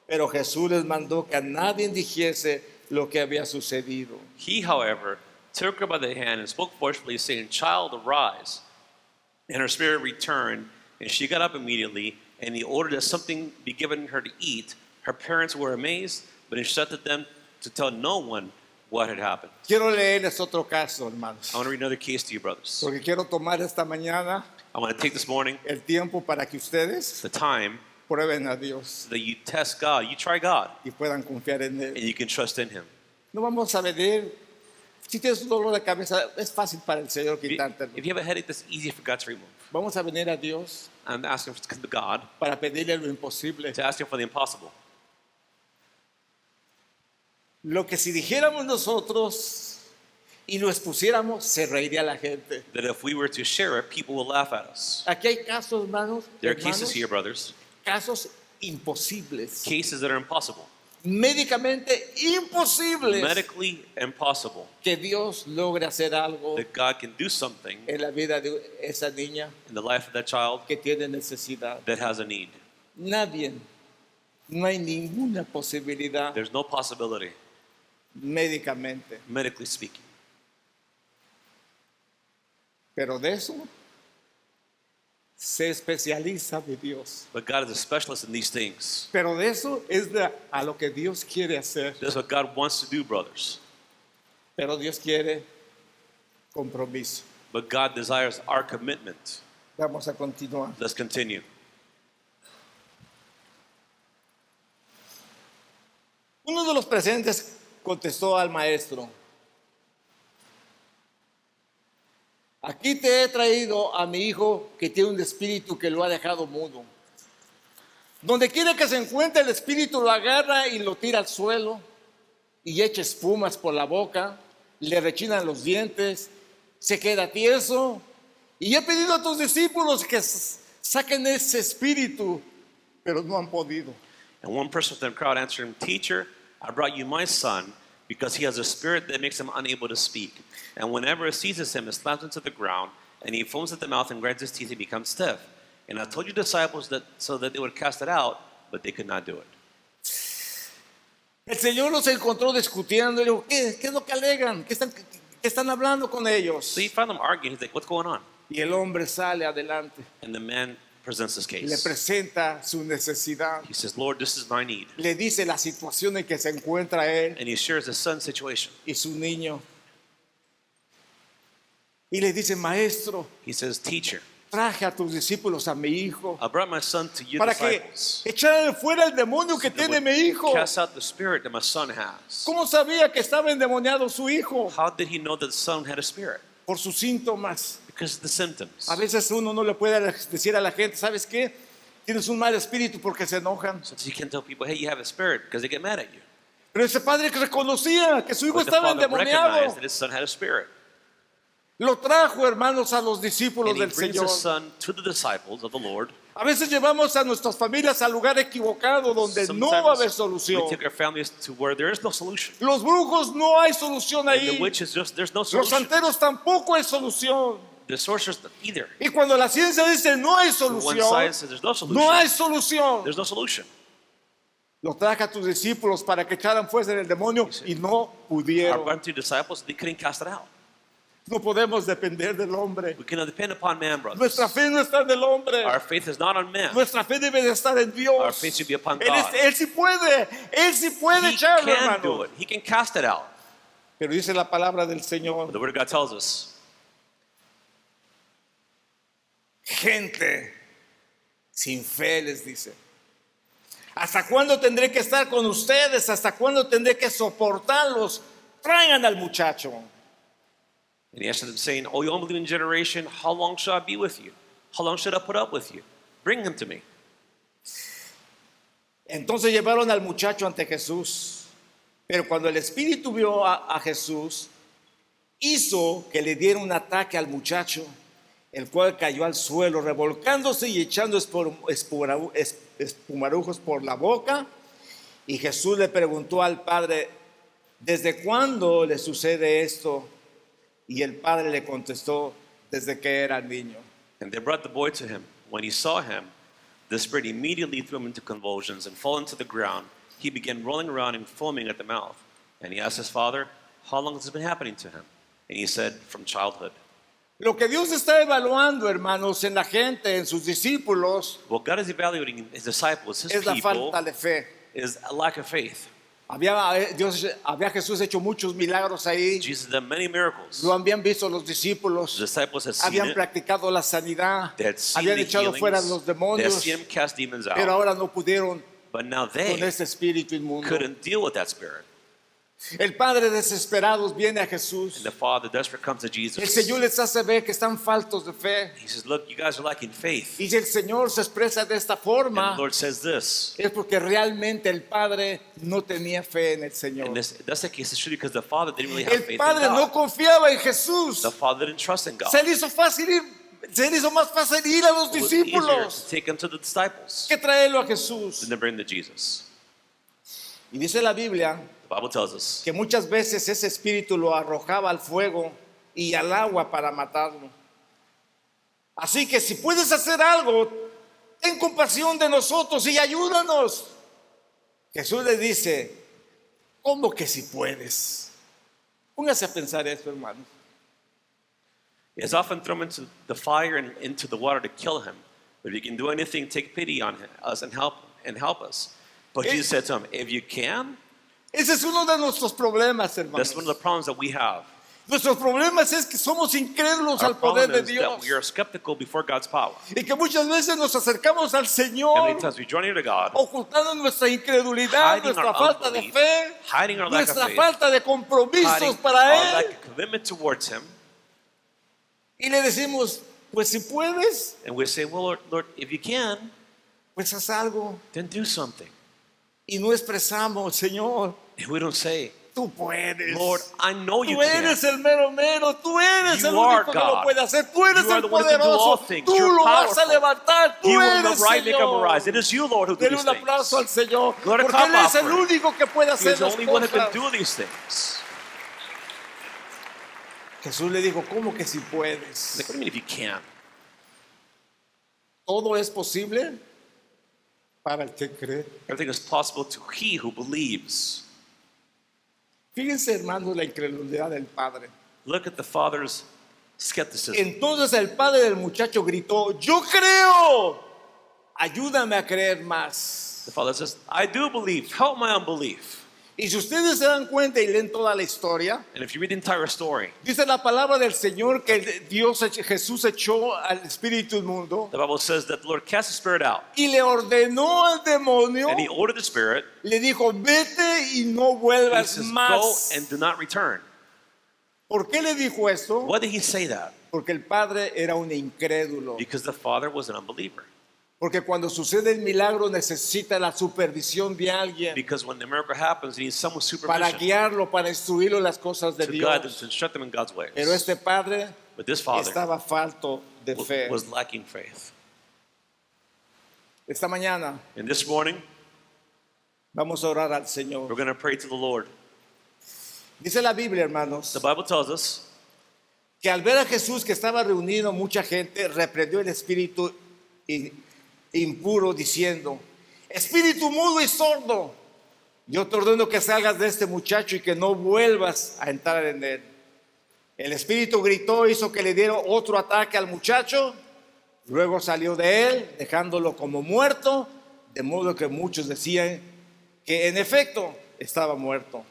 Pero Jesús les mandó que a nadie dijese lo que había sucedido. He, however, took her by the hand and spoke forcefully, saying, Child, arise. And her spirit returned, and she got up immediately, and he ordered that something be given her to eat. Her parents were amazed, but instructed them to tell no one what had happened. Quiero leerles otro caso, hermanos, I want to read another case to you, brothers. porque quiero tomar esta mañana I want to take this morning el tiempo para que ustedes the time prueben a Dios so that you test God, you try God, y puedan confiar en and Él. you can trust in Him. No vamos a ver, si tienes un dolor de cabeza, es fácil para el Señor quitártelo. If you have a headache, that's easy for God to remove. Vamos a venir a Dios I'm asking for God para pedirle lo imposible. to ask Him for the impossible. Lo que si dijéramos nosotros y lo expusiéramos, se reiría la gente. That if we were to share it, people will laugh at us. Aquí hay casos, hermanos, There are cases here, brothers, casos imposibles, cases that are impossible, médicamente imposibles, medically impossible, que Dios logre hacer algo that God can do something en la vida de esa niña in the life of that child que tiene necesidad. that has a need. Nadie, no hay ninguna posibilidad There's no possibility, médicamente, medically speaking. pero de eso se especializa de Dios. But God is a specialist in these things. Pero de eso es a lo que Dios quiere hacer. That's what God wants to do, brothers. Pero Dios quiere compromiso. But God desires our commitment. Vamos a continuar. Let's continue. Uno de los presentes contestó al maestro: aquí te he traído a mi hijo que tiene un espíritu que lo ha dejado mudo. Donde quiera que se encuentre, el espíritu lo agarra y lo tira al suelo y echa espumas por la boca, le rechinan los dientes, se queda tieso. Y he pedido a tus discípulos que saquen ese espíritu, pero no han podido. And one person within the crowd answered him, Teacher, I brought you my son because he has a spirit that makes him unable to speak. And whenever it seizes him, it slams into the ground, and he foams at the mouth and grinds his teeth and becomes stiff. And I told your disciples that so that they would cast it out, but they could not do it. El Señor los encontró discutiendo y le dijo: ¿qué es lo que alegan? ¿Qué están hablando con ellos? So he found them arguing. He's like, what's going on? Y el hombre sale adelante And the man presents his y le case. presenta su necesidad. He says, Lord, this is my need. Le dice la situación en que se encuentra él And he shares his son's situation. y su niño. Y le dice: maestro, He says, Teacher, traje a tus discípulos a mi hijo I brought my son to your para que disciples. echaran fuera el demonio que That tiene would mi hijo. cast out the spirit that my son has. ¿Cómo sabía que estaba endemoniado su hijo? How did he know that the son had a spirit? Por sus síntomas. Because of the symptoms. A veces uno no le puede decir a la gente, ¿sabes qué? Tienes un mal espíritu porque se enojan. So you can tell people, hey, you have a spirit, because they get mad at you. Pero ese padre que reconocía que su hijo But the estaba father endemoniado, recognized that his son had a spirit. lo trajo, hermanos, a los discípulos And he del brings Señor. his son to the disciples of the Lord. A veces llevamos a nuestras familias al lugar equivocado donde no va a haber Sometimes we solución. take our families to where there is no solution. Los brujos no hay solución And the ahí. witch is just, there's no Los solution. santeros tampoco hay solución. The sorcerers either. Y cuando la ciencia dice no hay One solución, side says there's no solution. no hay solución. There's no solution. Lo traje a tus discípulos para que echaran fuera del demonio y no Our pudieron. brought to disciples, they couldn't cast it out. No podemos depender del hombre. We cannot depend upon man, brothers. Nuestra fe no está en el hombre. Our faith is not on man. Nuestra fe debe de estar en Our Dios. faith should be upon Él, God. él sí puede. Él sí puede He echarlo, can do hermano. it. He can cast it out. Pero dice la palabra del Señor. The Word of God tells us, Gente sin fe, les dice. ¿Hasta cuándo tendré que estar con ustedes? ¿Hasta cuándo tendré que soportarlos? Traigan al muchacho. and he answered them, saying, O you unbelieving generation, how long shall I be with you? How long should I put up with you? Bring him to me. Entonces llevaron al muchacho ante Jesús. Pero cuando el espíritu vio a Jesús, hizo que le diera un ataque al muchacho, el cual cayó al suelo, revolcándose y echando espumarujos por la boca. Y Jesús le preguntó al padre, ¿desde cuándo le sucede esto? Y el padre le contestó, desde que era niño. And they brought the boy to him. When he saw him, the spirit immediately threw him into convulsions and falling to the ground. He began rolling around and foaming at the mouth. And he asked his father, how long has this been happening to him? And he said, from childhood. Lo que Dios está evaluando, hermanos, en la gente, en sus discípulos, What God is evaluating in his disciples, his es la people, falta de fe. is a lack of faith. Había Jesús hecho muchos milagros ahí. Jesus did many miracles. Lo habían visto los The discípulos. disciples had seen Habían it. practicado la sanidad. They had seen Habían the echado fuera healings. los They had demonios. seen him cast demons Pero out. ahora no pudieron But now con they ese espíritu inmundo. couldn't deal with that spirit. El Padre desesperado viene a And Jesús. the father desperate comes to El Jesus. Señor les hace ver que están faltos de fe. He says, look, you guys are lacking faith. Y si el Señor se expresa de esta And forma, the Lord says this. es porque realmente el Padre no tenía fe en el Señor. And that's the case. It's true because the father didn't really have El faith in Padre no God. confiaba en Jesús. The father didn't trust in God. Se le hizo más fácil ir a los It was easier discípulos to take him to the disciples que traerlo a Jesús. than to bring to Jesus. Y dice la Biblia The Bible tells us que muchas veces ese espíritu lo arrojaba al fuego y al agua para matarlo. Así que si puedes hacer algo, ten compasión de nosotros y ayúdanos. Jesús le dice, ¿cómo que si puedes? Póngase a pensar esto, hermano. he has often thrown him into the fire and into the water to kill him. But if you can do anything, take pity on us and help us. But Jesus said to him, if you can, Ese es uno de nuestros problemas, hermanos. that's one of the problems that we have. Nuestros problemas es que somos incrédulos Our al poder problem de is that Dios. we are skeptical before God's power. Y que muchas veces nos acercamos al And Señor many times we draw near to God, ocultando nuestra incredulidad, hiding nuestra our falta de unbelief, fe, hiding our lack of nuestra faith, falta de compromisos hiding para our Él. lack of commitment towards Him. Y le decimos, pues si puedes, And we say, well, Lord, if you can, pues haz algo. then do something. Y no expresamos, Señor, And we don't say, tú puedes. Lord, I know you Tú eres can. el mero mero, tú eres You el are único que lo God. puede hacer, tú eres You are el the one who can do all poderoso, things. tú You're lo vas a powerful. levantar, tú You will eres right make them Señor. arise. It is you, Lord, who do Dele these un aplauso al things. Señor, Lord, a porque clap Él es el offering. único que puede He hacer is the las only one who can cosas. do these things. Jesús le dijo, ¿cómo que si puedes? Like, what do you mean if you can? Todo es posible para el que cree. Everything is possible to he who believes. Fíjense, hermanos, la incredulidad del padre. Look at the father's skepticism. Entonces el padre del muchacho gritó, yo creo, ayúdame a creer más. The father says, I do believe. Help my unbelief. Y si ustedes se dan cuenta y leen toda la historia, And if you read the entire story, dice la palabra del Señor que Jesús echó al espíritu inmundo the Bible says that the Lord cast the spirit out. y le ordenó al demonio, And he ordered the spirit. le dijo, vete y no He vuelvas says, go más. and do not return. ¿Por qué le dijo esto? Why did he say that? Porque el padre era un incrédulo. because the father was an unbeliever. Porque cuando sucede el milagro necesita la supervisión de alguien Because when the miracle happens, he needs someone's para supervision guiarlo, para instruirlo en las cosas de to guide them, Dios. to instruct them in God's ways. Pero este padre But this father estaba falto de fe. was lacking faith. Esta mañana And this morning, vamos a orar al we're Señor. going to pray to the Lord. Dice la Biblia, hermanos, The Bible tells us que al ver a Jesús que estaba reunido mucha gente, reprendió el espíritu impuro diciendo: espíritu mudo y sordo, yo te ordeno que salgas de este muchacho y que no vuelvas a entrar en él. El espíritu gritó, hizo que le diera otro ataque al muchacho, luego salió de él, dejándolo como muerto, de modo que muchos decían que en efecto estaba muerto.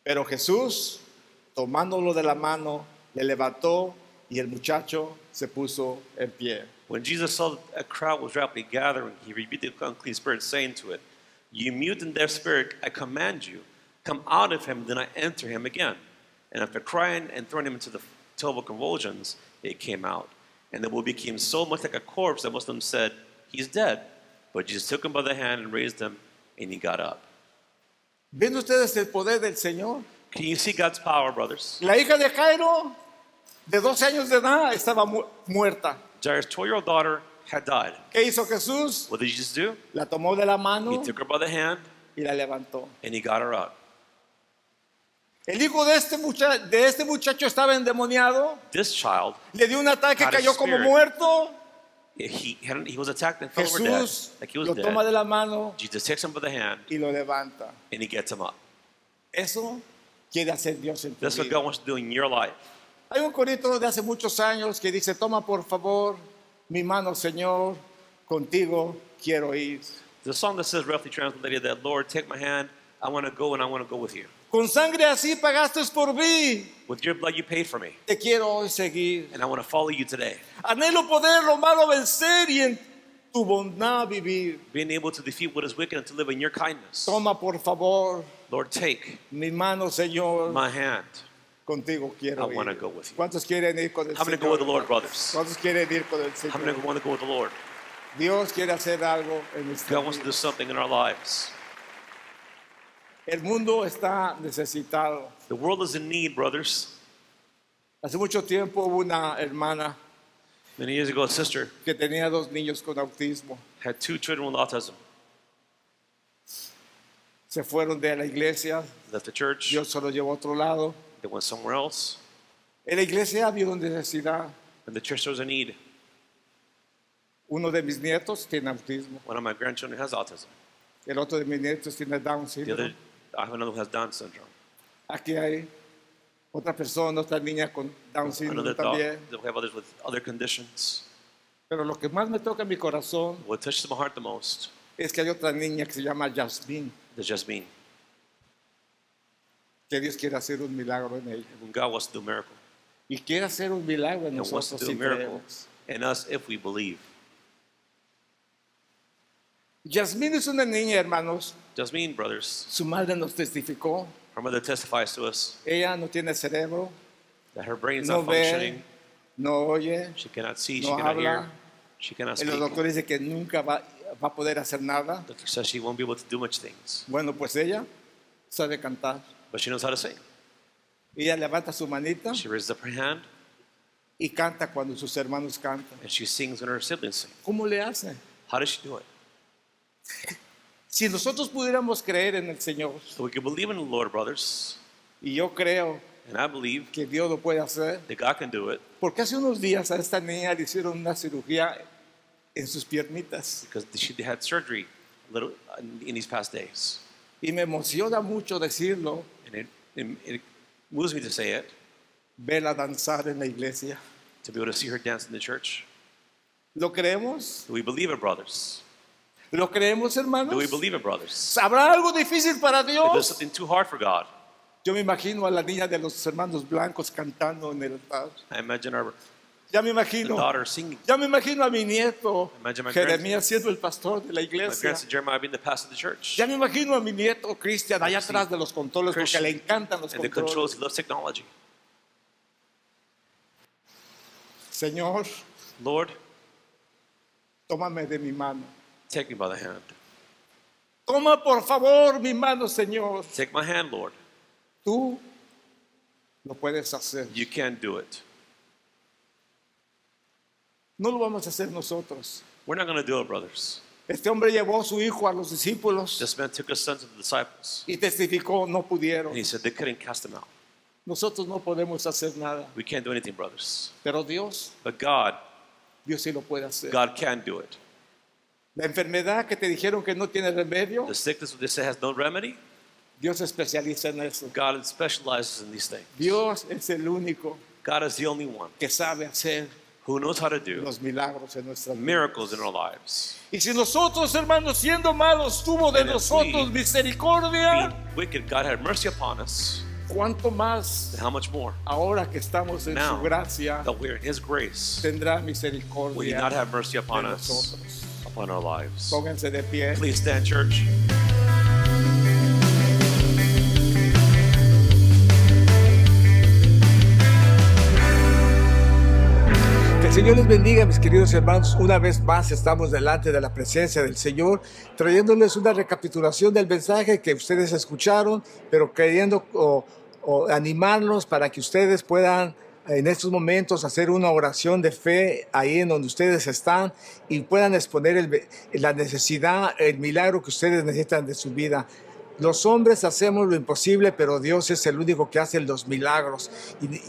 Pero Jesús, tomándolo de la mano, le levantó y el muchacho se puso en pie. when Jesus saw that a crowd was rapidly gathering, he rebuked the unclean spirit, saying to it, "You mute and deaf spirit, I command you, come out of him, do not enter him again." And after crying and throwing him into the terrible convulsions, it came out. And the boy became so much like a corpse that most of them said, "He's dead." But Jesus took him by the hand and raised him, and he got up. ¿Ven ustedes el poder del Señor? Can you see God's power, brothers? La hija de Jairo, de 12 años de edad, estaba muerta. Jairus' 12-year-old daughter had died. ¿Qué hizo Jesús? What did Jesus do? La tomó de la He mano took her by the hand, y la levantó. and he got her up. El hijo de este muchacho estaba endemoniado, This child, le dio un ataque, Had a cayó como spirit. muerto. he was attacked and fell over dead, Jesús like he was lo toma de dead. la mano Jesus takes him by the hand, y lo levanta. and he gets him up. Eso quiere hacer Dios en tu That's what vida. God wants to do in your life. Hay un corito de hace muchos años que dice: toma por favor mi mano, Señor, contigo quiero ir. There's a song that says, roughly translated, that Lord, take my hand, I want to go and I want to go with you. Con sangre así pagaste por mí, With your blood you paid for me, te quiero hoy seguir. and I want to follow you today. Anhelo poder lo malo vencer y en tu bondad vivir. Being able to defeat what is wicked and to live in your kindness. Toma por favor Lord, take mi mano, Señor, my hand. contigo quiero I wanna ir. go with you. ¿Cuántos quieren ir con el I'm going to go Señor? with the Lord, brothers. ¿Cuántos quieren ir con el I'm going Señor? to want to go with the Lord. Dios quiere hacer algo en nuestra God wants to vida. do something in our lives. El mundo está necesitado. The world is in need, brothers. Hace mucho tiempo hubo una hermana Many years ago, a sister que tenía 2 niños con autismo. had 2 children with autism. Se fueron de la iglesia, Left the church. Dios se los llevó a otro lado. They went somewhere else. En la iglesia había una necesidad. And the church was in need. Uno de mis nietos tiene autismo. One of my grandchildren has autism. El otro de mis nietos tiene Down The other, syndrome. I have another who has Down syndrome. Aquí hay otra persona, otra niña con Down syndrome Another dog. también. We have others with other conditions. Pero lo que más me toca en mi corazón What touches my heart the most es que hay otra niña que se llama Jasmine, is Jasmine. que Dios quiere hacer un milagro en ella. When God wants to do a miracle, Y quiere hacer un milagro en and wants to nosotros do a si miracle creemos. in us if we believe. Jasmine es una niña, hermanos. Jasmine, brothers, Su madre nos testificó. her mother testifies to us Ella no tiene cerebro, that her brain is no not functioning. ve, no oye. She cannot see, she no cannot hear, habla. she cannot El speak. doctor dice que nunca va a poder hacer nada. The doctor says she won't be able to do much things, Bueno, pues ella sabe cantar. but she knows how to sing. Ella levanta su manita She raises up her hand y canta cuando sus hermanos cantan. and she sings when her siblings sing. ¿Cómo le hace? How does she do it? Si nosotros pudiéramos creer en el Señor, So we can believe in the Lord, brothers, y yo creo and I believe que Dios lo puede hacer, that God can do it porque hace unos días a esta niña le hicieron una cirugía en sus piernitas because she had surgery a little in these past days. y me emociona mucho decirlo, And it moves me to say it, verla danzar en la iglesia. to be able to see her dance in the church. ¿Lo creemos? Do we believe it, brothers? ¿Lo creemos, hermanos? Do we believe it, brothers? ¿Habrá algo difícil para If there's Dios? something too hard for God, Yo me imagino a la niña de los hermanos blancos cantando en el altar. I imagine our Ya me the imagino. daughter singing. Ya me imagino a mi nieto Imagine my Jeremías siendo el pastor de la My iglesia. grandson Jeremiah being the pastor of the church. Ya me imagino a mi nieto Cristian allá Sí. atrás de los controles porque Christian le encantan los And the controls, controles. he loves technology. Señor, Lord, tómame de mi mano. take me by the hand. Toma por favor mi mano, Señor. Take my hand, Lord. Tú lo puedes hacer. You can do it. No lo vamos a hacer nosotros. We're not going to do it, brothers. Este hombre llevó a su hijo a los discípulos This man took his son to the disciples, y testificó, no pudieron. and he said they couldn't cast him out. Nosotros no podemos hacer nada, We can't do anything, brothers. pero Dios But sí lo puede hacer. God can do it. La enfermedad que te dijeron que no tiene remedio, The sickness that they say has no remedy, Dios se especializa en eso. God specializes in these things. Dios es el único God is the only one que sabe hacer who knows how to do los milagros en nuestras vidas. miracles in our lives. Y si nosotros, hermanos, siendo malos, tuvo de And if nosotros we, misericordia, Being wicked, God had mercy upon us. ¿cuánto más Then how much more? ahora que estamos en Now su gracia that we're in His grace, tendrá will He misericordia not have mercy de upon us, nosotros? upon our lives? Pónganse de pie. Please stand, church. Que el Señor les bendiga, mis queridos hermanos. Una vez más estamos delante de la presencia del Señor, trayéndoles una recapitulación del mensaje que ustedes escucharon, pero queriendo animarlos para que ustedes puedan en estos momentos hacer una oración de fe ahí en donde ustedes están y puedan exponer la necesidad, el milagro que ustedes necesitan de su vida. Los hombres hacemos lo imposible, pero Dios es el único que hace los milagros.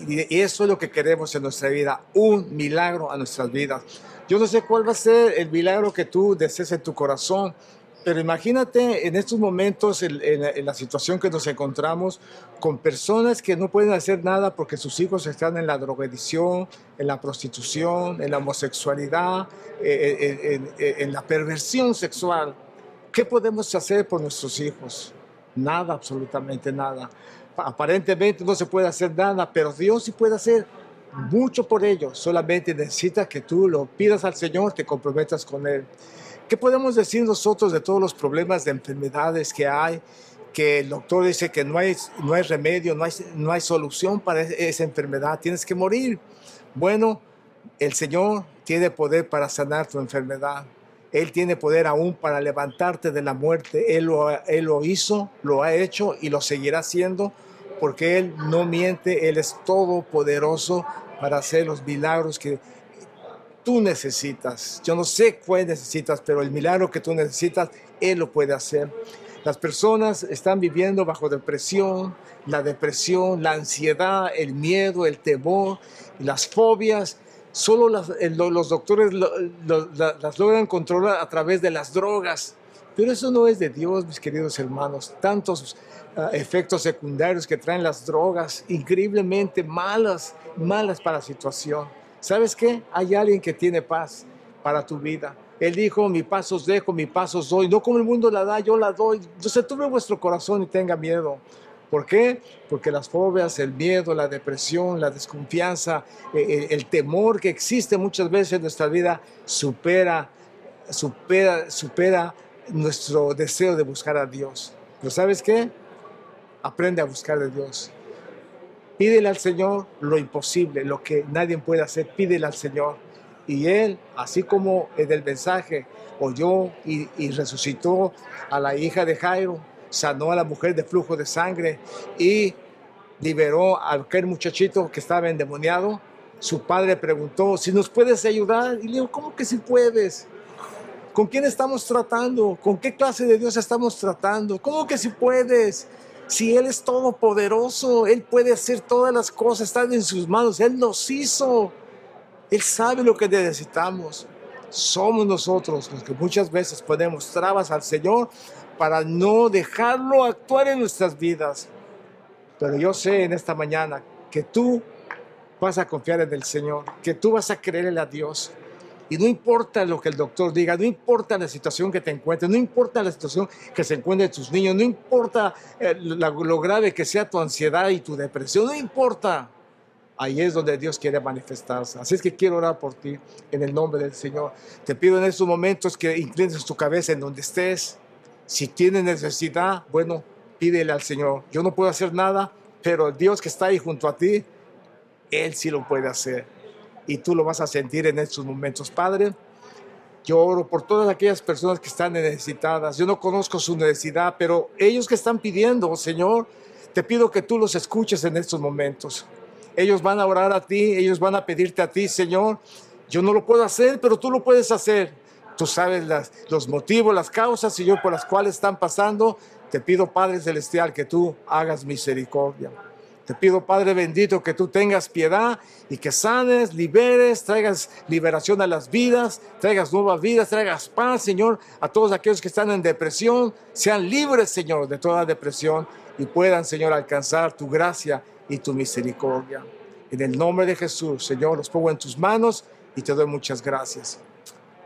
Y eso es lo que queremos en nuestra vida, un milagro a nuestras vidas. Yo no sé cuál va a ser el milagro que tú desees en tu corazón, pero imagínate en estos momentos, en la situación que nos encontramos, con personas que no pueden hacer nada porque sus hijos están en la drogadicción, en la prostitución, en la homosexualidad, en la perversión sexual. ¿Qué podemos hacer por nuestros hijos? Nada, absolutamente nada. Aparentemente no se puede hacer nada, pero Dios sí puede hacer mucho por ellos. Solamente necesita que tú lo pidas al Señor, te comprometas con Él. ¿Qué podemos decir nosotros de todos los problemas de enfermedades que hay? Que el doctor dice que no hay remedio, no hay solución para esa enfermedad, tienes que morir. Bueno, el Señor tiene poder para sanar tu enfermedad. Él tiene poder aún para levantarte de la muerte. Él lo hizo, lo ha hecho y lo seguirá haciendo porque Él no miente. Él es todopoderoso para hacer los milagros que tú necesitas. Yo no sé cuál necesitas, pero el milagro que tú necesitas, Él lo puede hacer. Las personas están viviendo bajo depresión, la ansiedad, el miedo, el temor, las fobias. Solo los doctores las logran controlar a través de las drogas. Pero eso no es de Dios, mis queridos hermanos. Tantos efectos secundarios que traen las drogas, increíblemente malas para la situación. ¿Sabes qué? Hay alguien que tiene paz para tu vida. Él dijo, mi paz os dejo, mi paz os doy. No como el mundo la da, yo la doy. Entonces tuve vuestro corazón y tenga miedo. ¿Por qué? Porque las fobias, el miedo, la depresión, la desconfianza, el temor que existe muchas veces en nuestra vida supera nuestro deseo de buscar a Dios. Pero ¿sabes qué? Aprende a buscar a Dios. Pídele al Señor lo imposible, lo que nadie puede hacer, pídele al Señor. Y Él, así como en el mensaje, oyó y resucitó a la hija de Jairo, sanó a la mujer de flujo de sangre y liberó a aquel muchachito que estaba endemoniado. Su padre preguntó, si nos puedes ayudar. Y le dijo, ¿cómo que si puedes? ¿Con quién estamos tratando? ¿Con qué clase de Dios estamos tratando? ¿Cómo que si puedes? Si Él es todopoderoso, Él puede hacer todas las cosas, están en sus manos, Él nos hizo. Él sabe lo que necesitamos. Somos nosotros los que muchas veces ponemos trabas al Señor para no dejarlo actuar en nuestras vidas. Pero yo sé en esta mañana que tú vas a confiar en el Señor, que tú vas a creerle a Dios. Y no importa lo que el doctor diga, no importa la situación que te encuentres, no importa la situación que se encuentren tus niños, no importa lo grave que sea tu ansiedad y tu depresión, no importa. Ahí es donde Dios quiere manifestarse. Así es que quiero orar por ti en el nombre del Señor. Te pido en estos momentos que inclines tu cabeza en donde estés. Si tienes necesidad, bueno, pídele al Señor. Yo no puedo hacer nada, pero el Dios que está ahí junto a ti, Él sí lo puede hacer. y tú lo vas a sentir en estos momentos. Padre, yo oro por todas aquellas personas que están necesitadas. Yo no conozco su necesidad, pero ellos que están pidiendo, Señor, te pido que tú los escuches en estos momentos. Ellos van a orar a ti, ellos van a pedirte a ti, Señor. Yo no lo puedo hacer, pero tú lo puedes hacer. Tú sabes los motivos, las causas, Señor, por las cuales están pasando. Te pido, Padre Celestial, que tú hagas misericordia. Te pido, Padre bendito, que tú tengas piedad y que sanes, liberes, traigas liberación a las vidas, traigas nuevas vidas, traigas paz, Señor, a todos aquellos que están en depresión. Sean libres, Señor, de toda depresión y puedan, Señor, alcanzar tu gracia y tu misericordia. En el nombre de Jesús, Señor, los pongo en tus manos y te doy muchas gracias.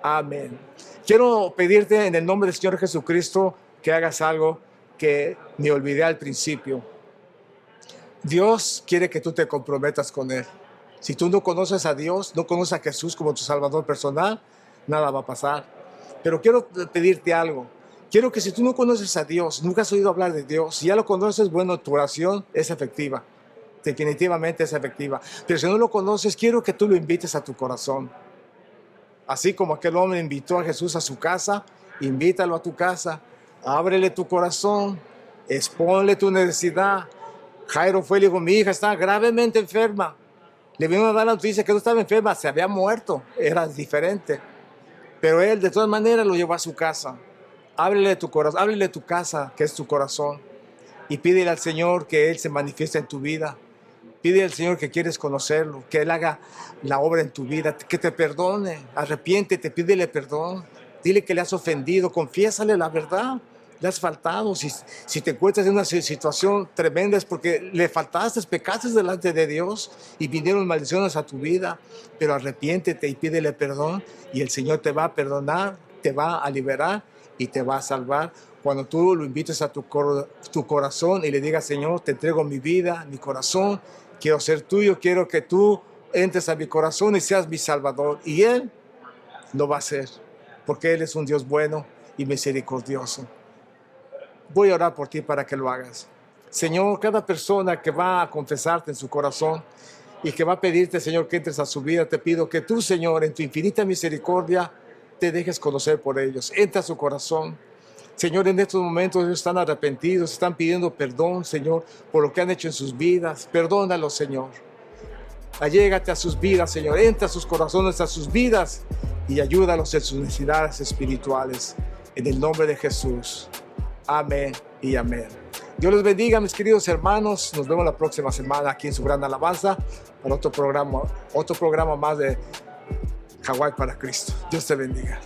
Amén. Quiero pedirte en el nombre del Señor Jesucristo que hagas algo que me olvidé al principio. Dios quiere que tú te comprometas con Él. Si tú no conoces a Dios, no conoces a Jesús como tu Salvador personal, nada va a pasar. Pero quiero pedirte algo. Quiero que si tú no conoces a Dios, nunca has oído hablar de Dios, si ya lo conoces, bueno, tu oración es efectiva. Definitivamente es efectiva. Pero si no lo conoces, quiero que tú lo invites a tu corazón. Así como aquel hombre invitó a Jesús a su casa, invítalo a tu casa, ábrele tu corazón, exponle tu necesidad. Jairo fue y le dijo, mi hija está gravemente enferma. Le vino a dar la noticia que no estaba enferma, se había muerto, era diferente. Pero él de todas maneras lo llevó a su casa. Ábrele tu corazón, ábrele tu casa, que es tu corazón, y pídele al Señor que Él se manifieste en tu vida. Pídele al Señor que quieres conocerlo, que Él haga la obra en tu vida, que te perdone, arrepiéntete, pídele perdón. Dile que le has ofendido, confiésale la verdad. Le has faltado. Si te encuentras en una situación tremenda es porque le faltaste, pecaste delante de Dios y vinieron maldiciones a tu vida. Pero arrepiéntete y pídele perdón y el Señor te va a perdonar, te va a liberar y te va a salvar. Cuando tú lo invites a tu corazón y le digas, Señor, te entrego mi vida, mi corazón, quiero ser tuyo, quiero que tú entres a mi corazón y seas mi Salvador. Y Él lo va a hacer, porque Él es un Dios bueno y misericordioso. Voy a orar por ti para que lo hagas. Señor, cada persona que va a confesarte en su corazón y que va a pedirte, Señor, que entres a su vida, te pido que tú, Señor, en tu infinita misericordia, te dejes conocer por ellos. Entra a su corazón. Señor, en estos momentos ellos están arrepentidos, están pidiendo perdón, Señor, por lo que han hecho en sus vidas. Perdónalos, Señor. Allégate a sus vidas, Señor. Entra a sus corazones, a sus vidas y ayúdalos en sus necesidades espirituales. En el nombre de Jesús. Amén y amén. Dios les bendiga, mis queridos hermanos. Nos vemos la próxima semana aquí en su gran alabanza para otro programa más de Hawái para Cristo. Dios te bendiga.